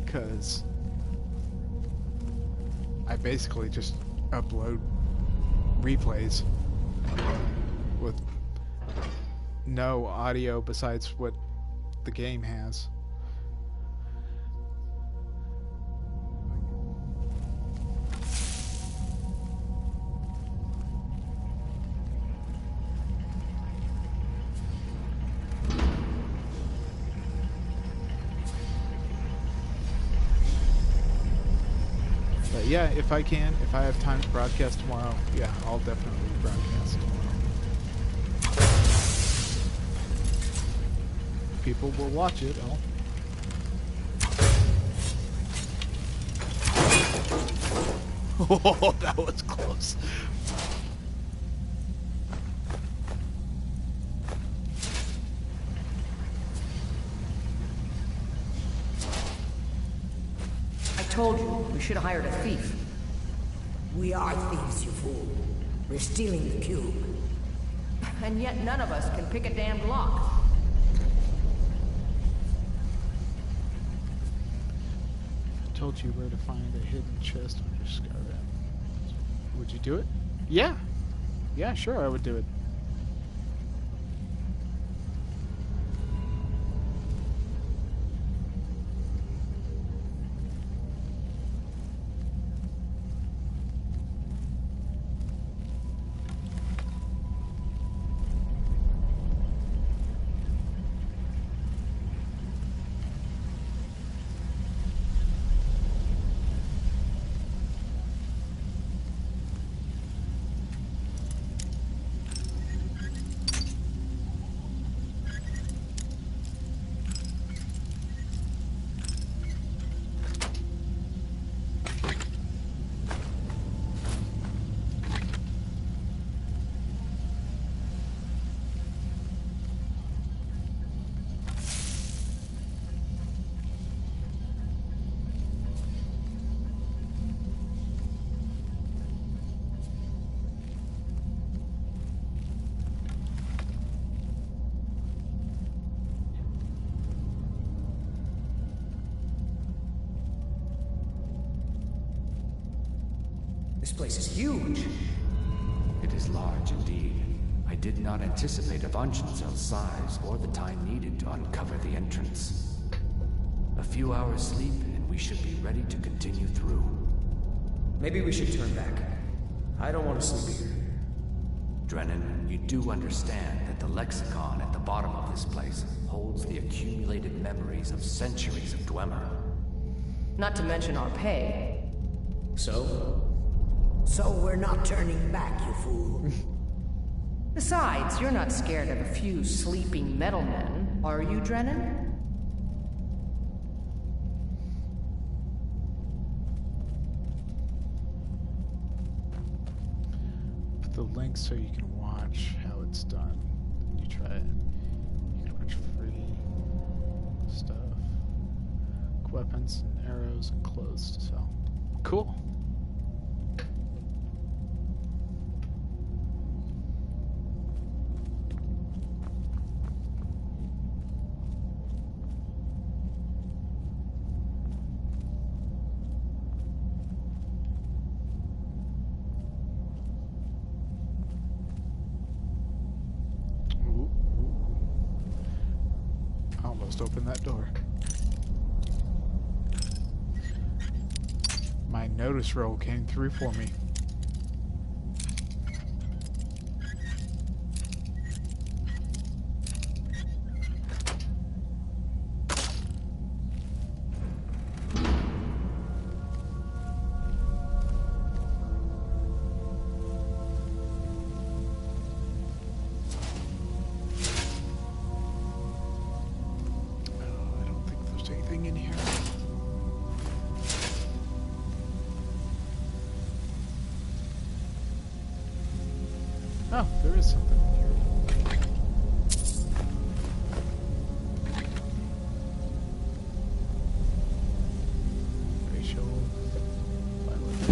Because I basically just upload replays with no audio besides what the game has. Yeah, if I can, if I have time to broadcast tomorrow, yeah, I'll definitely broadcast tomorrow. People will watch it, Oh, that was close. I told you, we should have hired a thief. We are thieves, you fool. We're stealing the cube. And yet none of us can pick a damned lock. I told you where to find a hidden chest under Skyrim. Would you do it? Yeah. Yeah, sure, I would do it. This place is huge. It is large indeed. I did not anticipate Avanchenzell's size or the time needed to uncover the entrance. A few hours sleep and we should be ready to continue through. Maybe we should turn back. I don't want to sleep here. Drennan, you do understand that the lexicon at the bottom of this place holds the accumulated memories of centuries of Dwemer. Not to mention our pay. So? So we're not turning back, you fool. Besides, you're not scared of a few sleeping metal men, are you, Drennan? Put the link so you can watch how it's done. You try it. You can watch free stuff. Weapons and arrows and clothes to sell. Cool. Open that door. My notice roll came through for me. anything in here? Oh, there is something in here. Racial violence.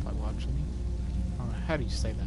Phylogeny? How do you say that?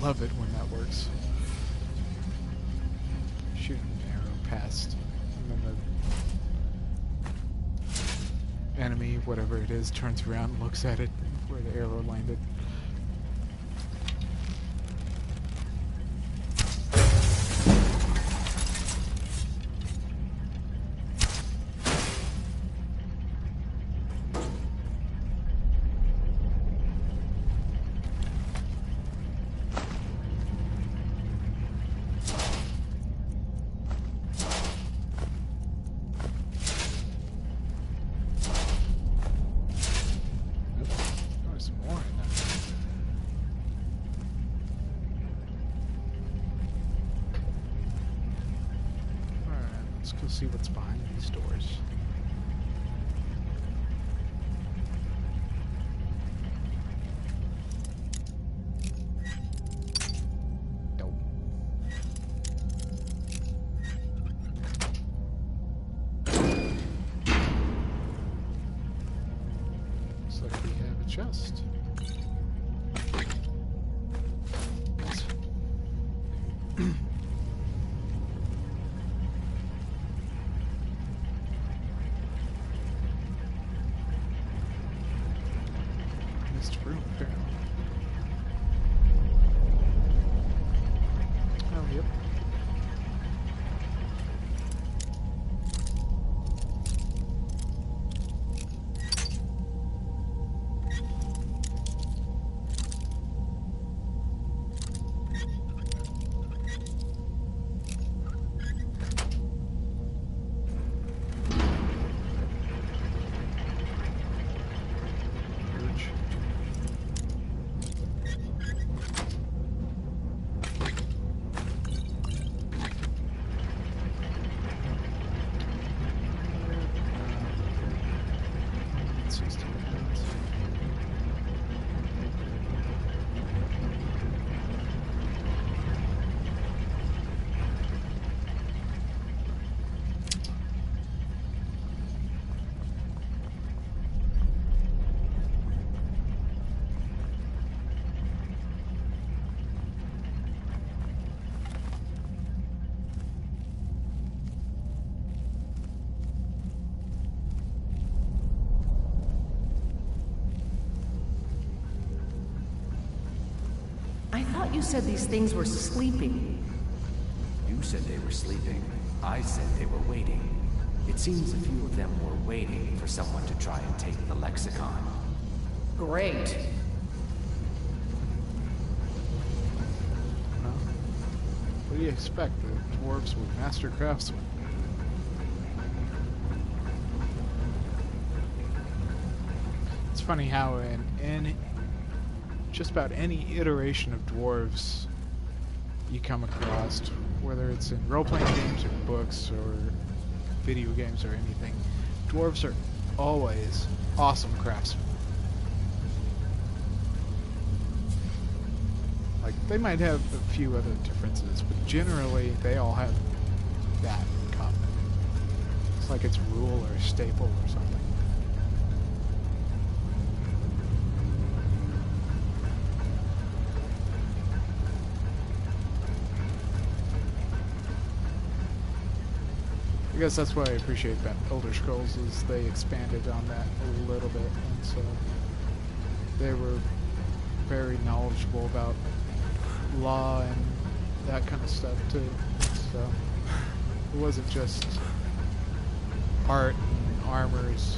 Love it when that works. Shoot an arrow past, and then the enemy, whatever it is, turns around and looks at it where the arrow landed. Let's go see what's behind these doors. Nope. Looks like we have a chest. Room, apparently. Oh, yep. you said these things were sleeping. You said they were sleeping. I said they were waiting. It seems a few of them were waiting for someone to try and take the lexicon. Great. What do you expect? The dwarves were master craftsmen. It's funny how in just about any iteration of dwarves you come across, whether it's in role-playing games or books or video games or anything, dwarves are always awesome craftsmen. Like, they might have a few other differences, but generally they all have that in common. It's like it's a rule or a staple or something. I guess that's why I appreciate about Elder Scrolls, is they expanded on that a little bit, and so they were very knowledgeable about law and that kind of stuff too. So it wasn't just art and armors.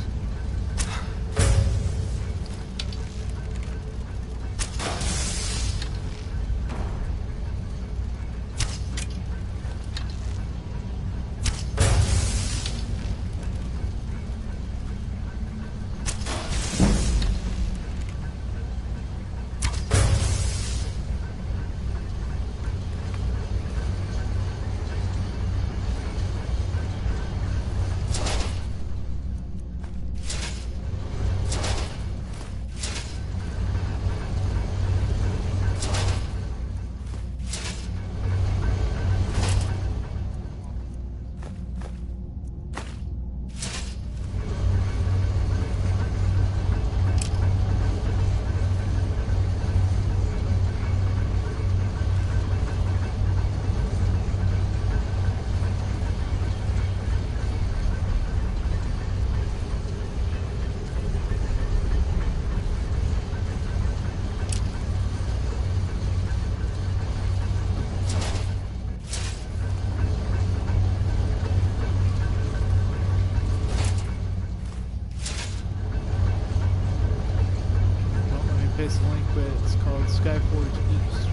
Link, but it's called Skyforge East.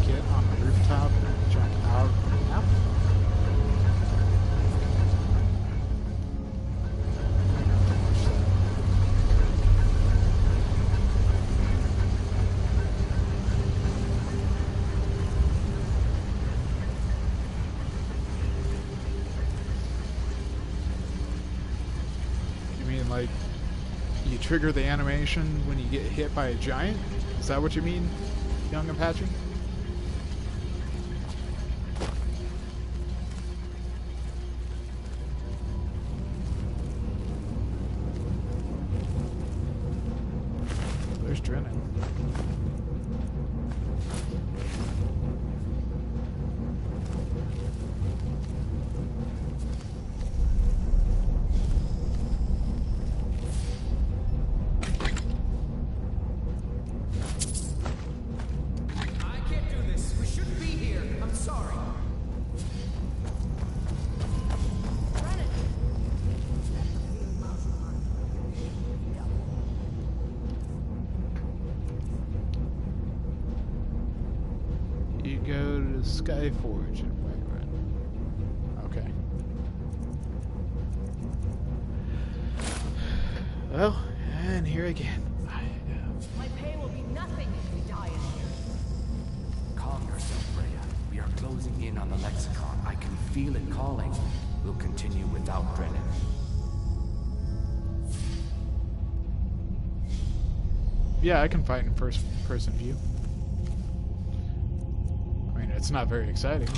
Get on the rooftop and jump out of the map. Like, you trigger the animation when you get hit by a giant? Is that what you mean, young Apache? There's Drennan. You go to Skyforge and Whiterun. Okay. Well, and here again. My pay will be nothing if we die in here. Calm yourself, Freya. We are closing in on the lexicon. I can feel it calling. We'll continue without Drennan. Yeah, I can fight in first-person view. I mean, it's not very exciting.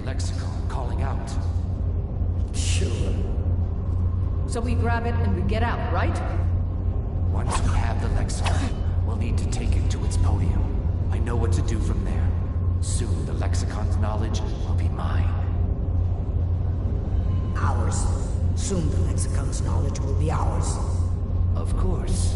lexicon calling out. Sure. So we grab it and we get out, right? Once we have the lexicon, we'll need to take it to its podium. I know what to do from there. Soon the lexicon's knowledge will be mine. Ours. Soon the lexicon's knowledge will be ours. Of course.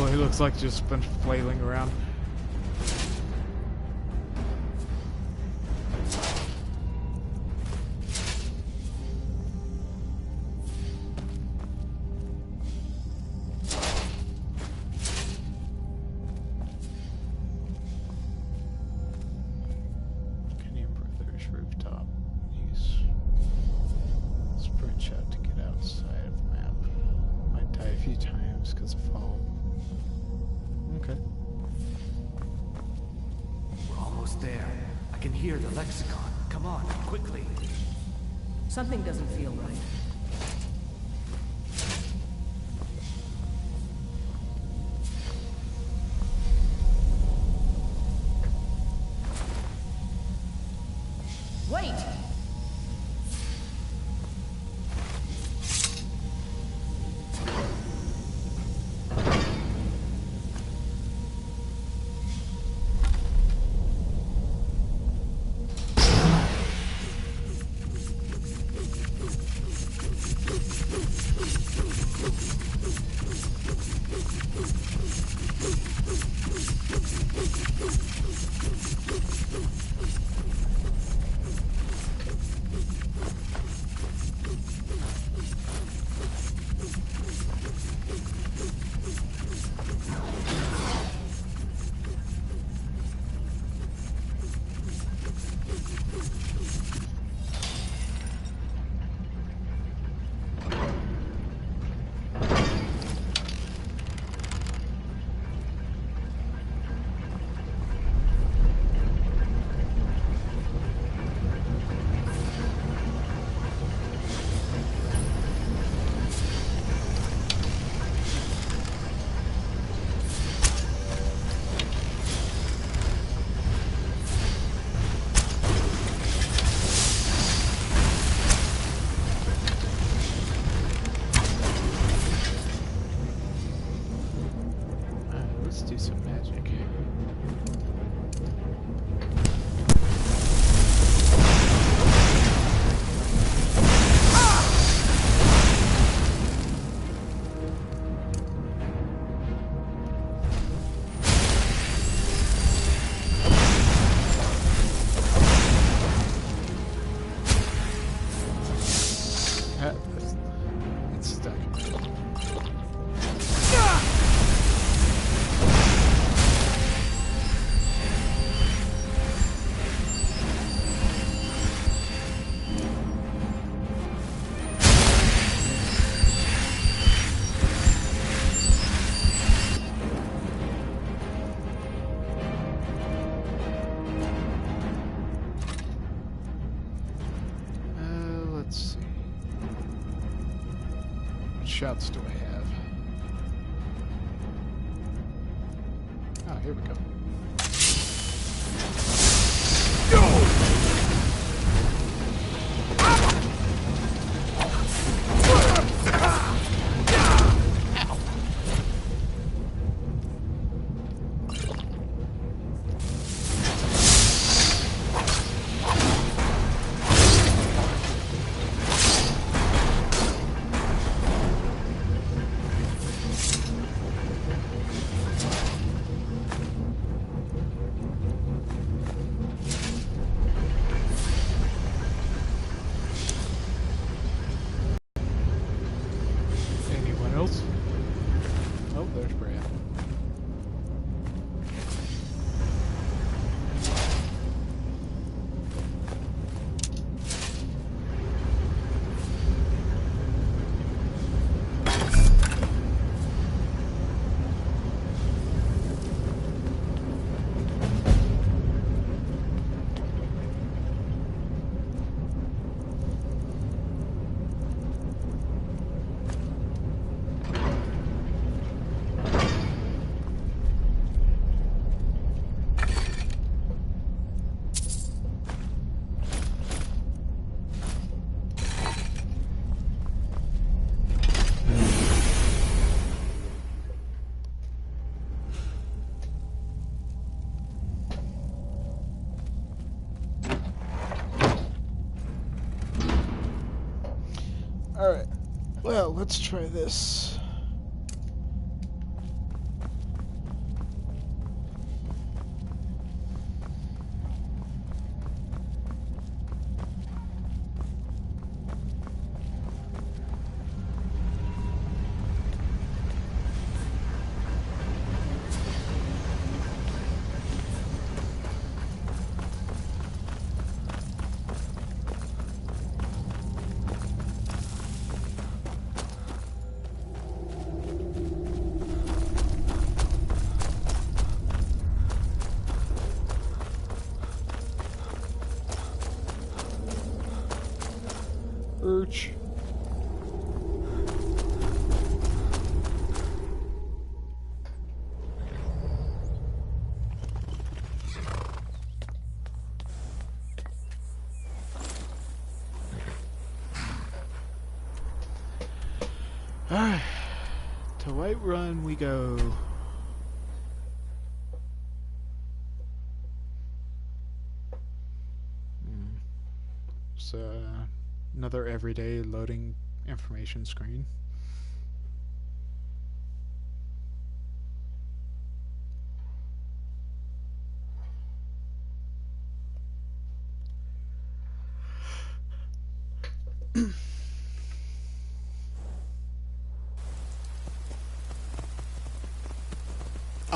He looks like just been flailing around. Can you improve the rooftop? Use sprint shot to get outside of the map. Might die a few times because of fall. Okay. We're almost there. I can hear the lexicon. Come on, quickly. Something doesn't feel right. Wait! Shots do I have? Oh, here we go. Alright. Well, let's try this. Urch. Alright. To Whiterun we go. So another everyday loading information screen.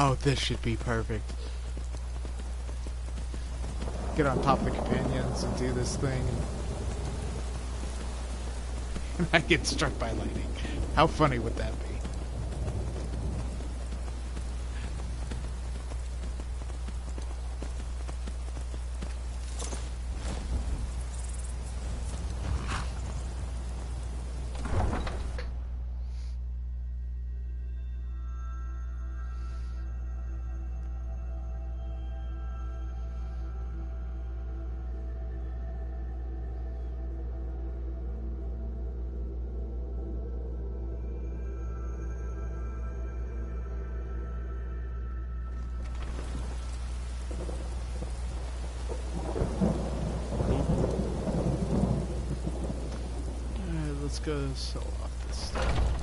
Oh, this should be perfect. Get on top of the companions and do this thing. And I get struck by lightning. How funny would that be? Let's go sell off this stuff.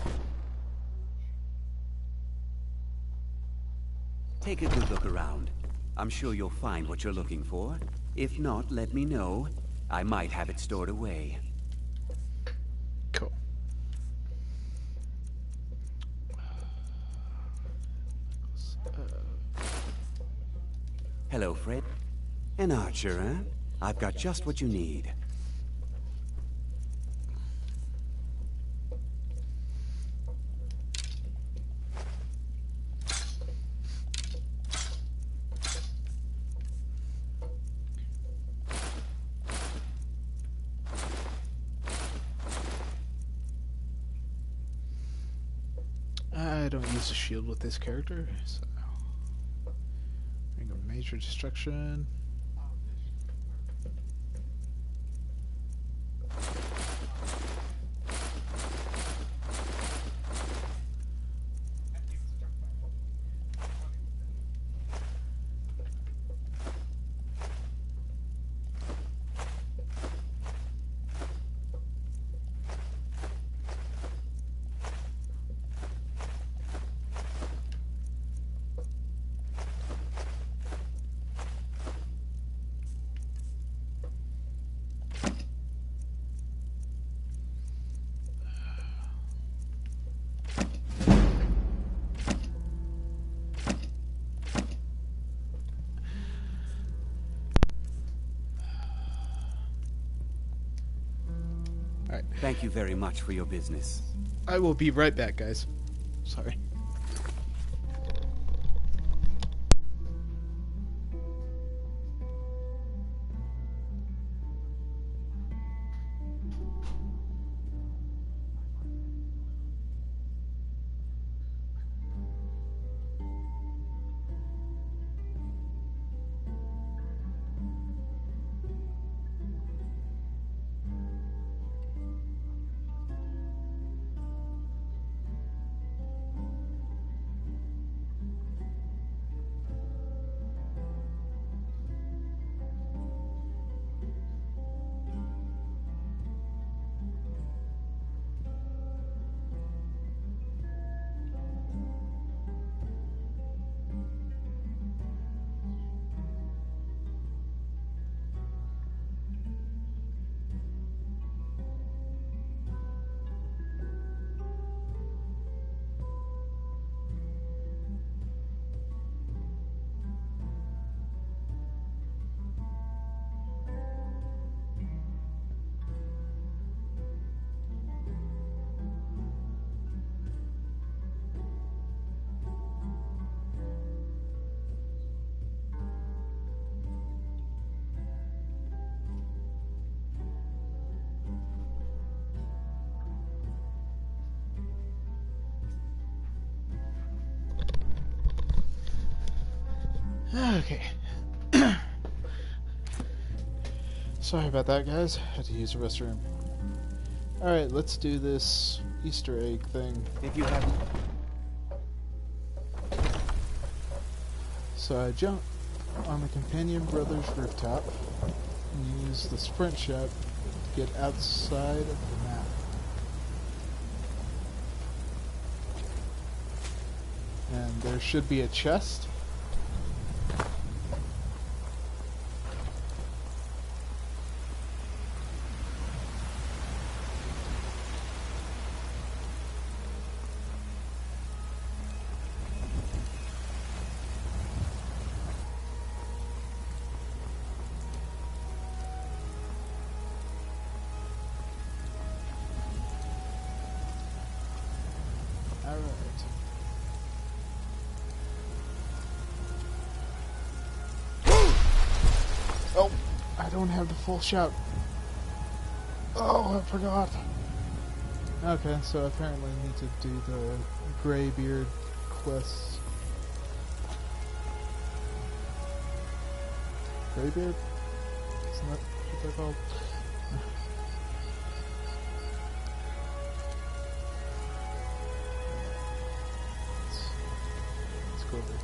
Take a good look around. I'm sure you'll find what you're looking for. If not, let me know. I might have it stored away. Cool. Hello, Fred. An archer, huh? I've got just what you need. I don't use a shield with this character, so bring a major destruction. Thank you very much for your business. I will be right back, guys. Sorry. Okay. Sorry about that, guys. Had to use the restroom. Alright, let's do this Easter egg thing. If you haven't... So I jump on the Companion Brothers rooftop and use the sprint shot to get outside of the map. And there should be a chest. Oh, I don't have the full shout. Oh, I forgot. Okay, so apparently I need to do the Greybeard quest. Greybeard? Isn't that what they're called? Let's go over.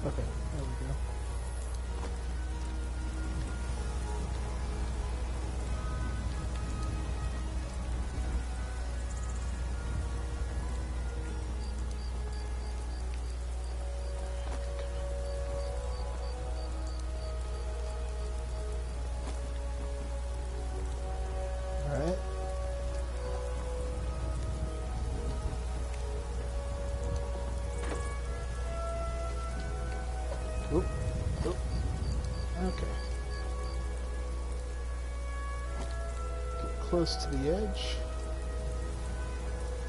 Okay, there we go. Alright. Oop, oop. Okay. Get close to the edge.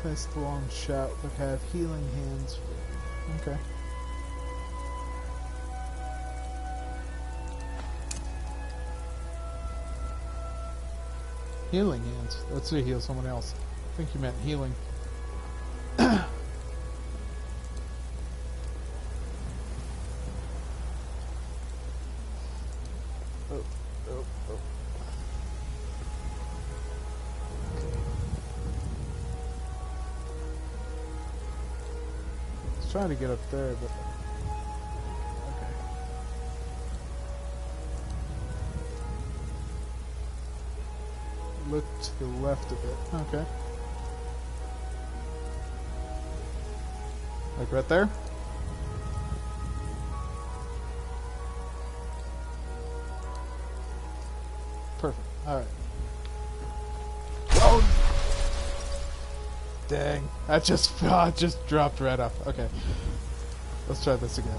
Place the long shout, but have healing hands. Okay. Healing hands. Let's see, heal someone else. I think you meant healing. Trying to get up there, but okay. Look to the left of it. Okay. Like right there? Perfect. Alright. Oh! Dang. I just dropped right off. Okay. Let's try this again.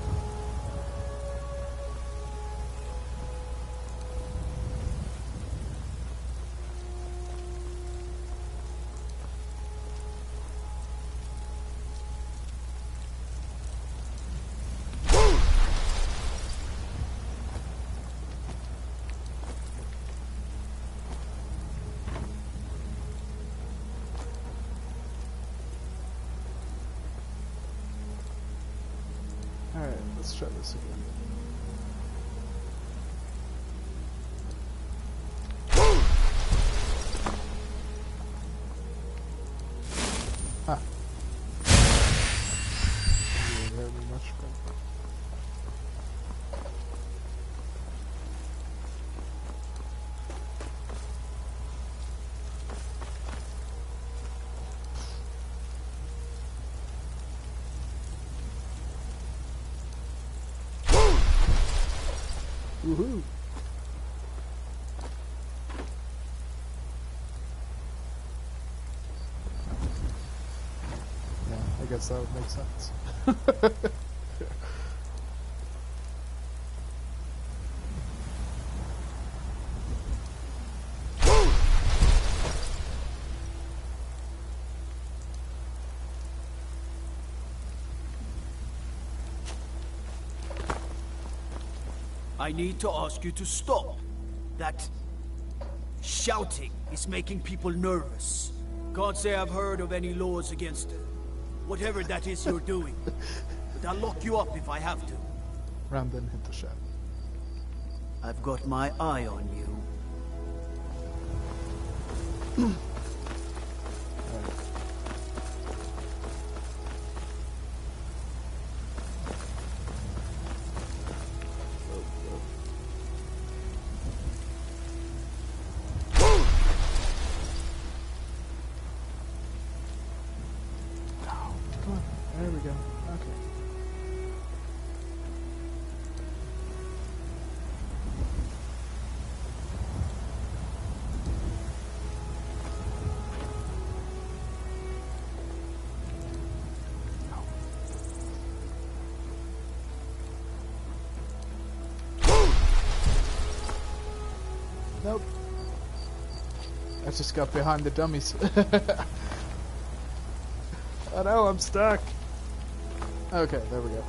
Alright, let's try this again. Huh. Didn't hurt me much, but... Woohoo! Yeah, I guess that would make sense. I need to ask you to stop. That shouting is making people nervous. Can't say I've heard of any laws against it. Whatever that is you're doing. But I'll lock you up if I have to. Round then hit the shot. I've got my eye on you. There we go. Okay. Nope. I just got behind the dummies. Oh no, I'm stuck. Okay, there we go.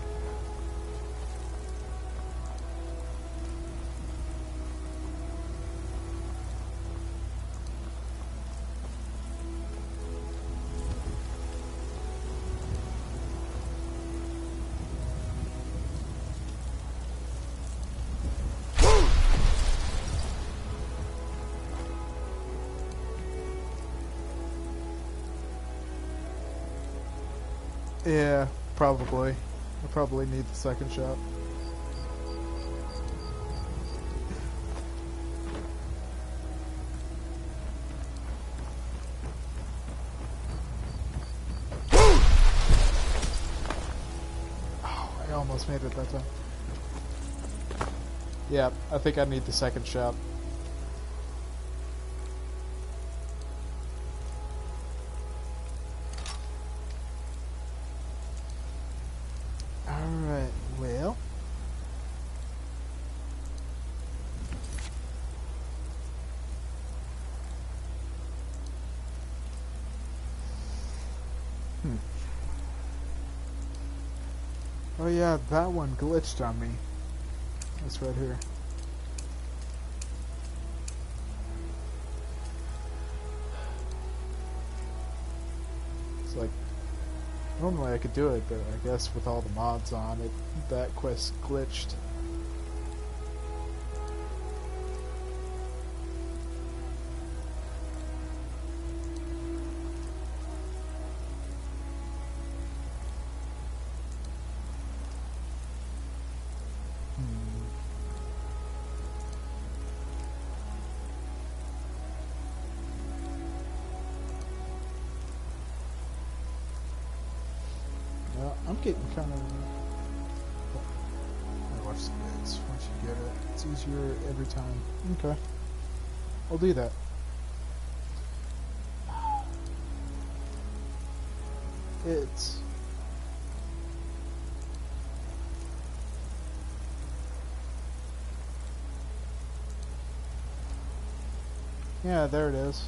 Yeah, probably. I probably need the second shot. Oh, I almost made it that time. Yeah, I think I need the second shot. Alright, well. Oh yeah, that one glitched on me. That's right here. It's like, normally I could do it, but I guess with all the mods on it, that quest glitched. I'm getting kind of... watch the bits once you get it. It's easier every time. Okay. I'll do that. It's... yeah, there it is.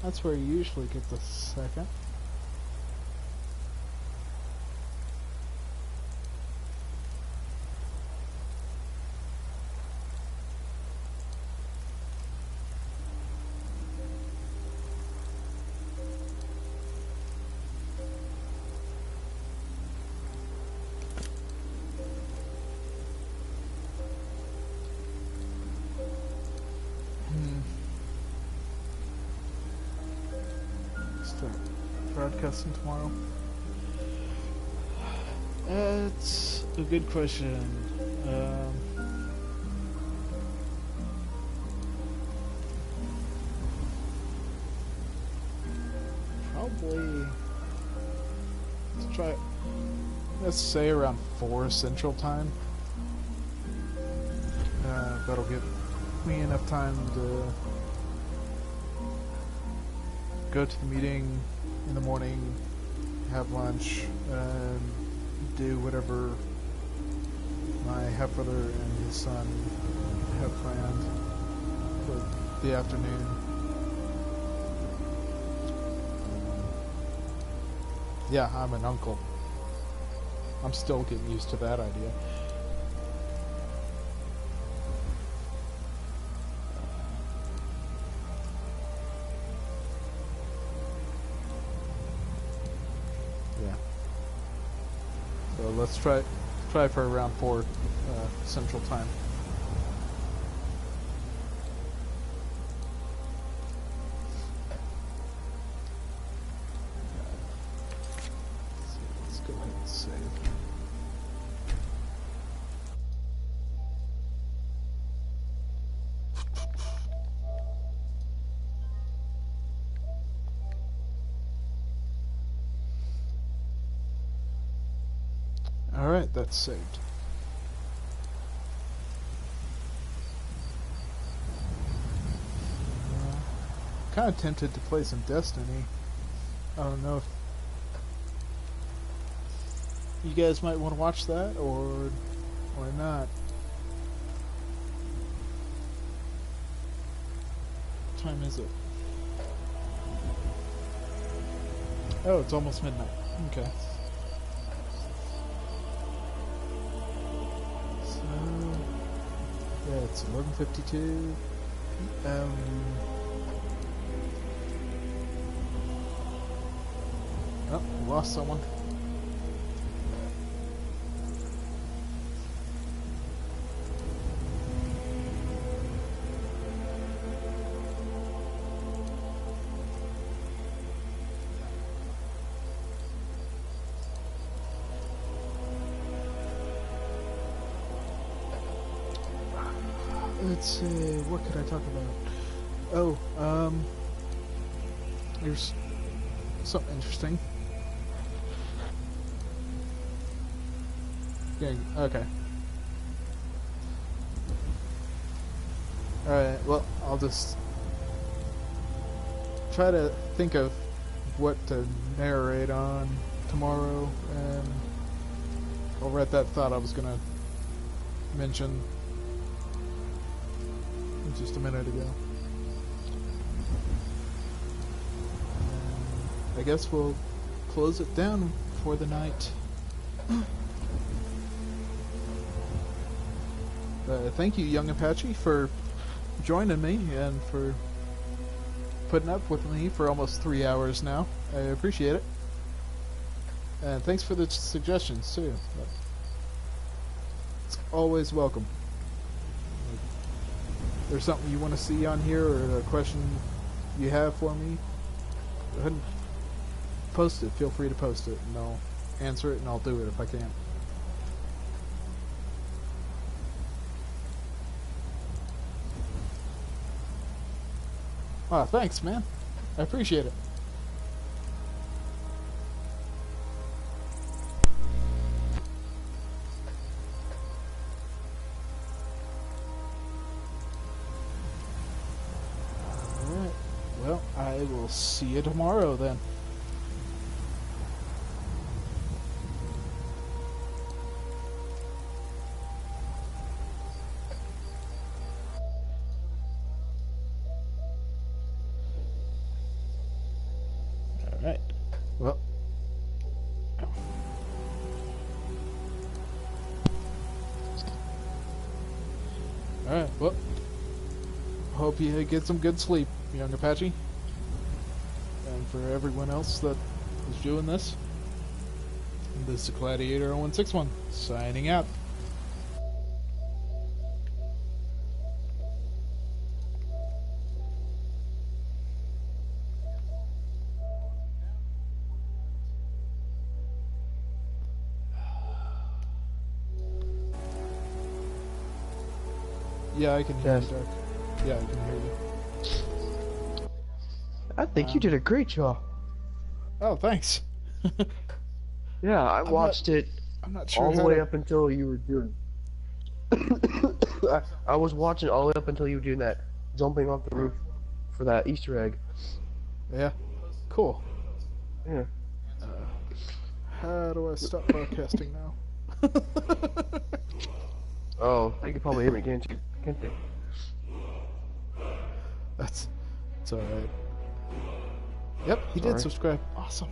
That's where you usually get the second. Broadcasting tomorrow? That's a good question. Probably let's try. Let's say around 4 Central Time. That'll give me enough time to go to the meeting in the morning, have lunch, and do whatever my half-brother and his son have planned for the afternoon. Yeah, I'm an uncle. I'm still getting used to that idea. Let's try for around 4 Central Time. Let's go ahead and save. Alright, that's saved. Kind of tempted to play some Destiny. I don't know if you guys might want to watch that or not. What time is it? Oh, it's almost midnight. Okay. Yeah, it's 11:52. Oh, we lost someone. Let's see, what could I talk about? Oh, here's something interesting. Okay. Alright, well, I'll just try to think of what to narrate on tomorrow, and I'll write that thought I was gonna mention just a minute ago. I guess we'll close it down for the night. Thank you, Young Apache, for joining me and for putting up with me for almost 3 hours now. I appreciate it. And thanks for the suggestions, too. It's always welcome. If there's something you want to see on here or a question you have for me, go ahead and post it. Feel free to post it, and I'll answer it, and I'll do it if I can. Ah, thanks, man. I appreciate it. Alright. Well, I will see you tomorrow then. Alright. Well. Alright, well. Hope you get some good sleep, Young Apache. And for everyone else that is doing this, this is Gladiator0161, signing out. Yeah, I can hear you, Dark. Yeah, I can hear you. I think you did a great job. Oh, thanks. Yeah, I watched it I'm not sure all the how way to... up until you were doing... I was watching all the way up until you were doing that jumping off the roof for that Easter egg. Yeah, cool. Yeah. How do I stop broadcasting now? Oh, they could probably hear me, can't you? Can't they? It's alright. Yep, he did subscribe. Awesome.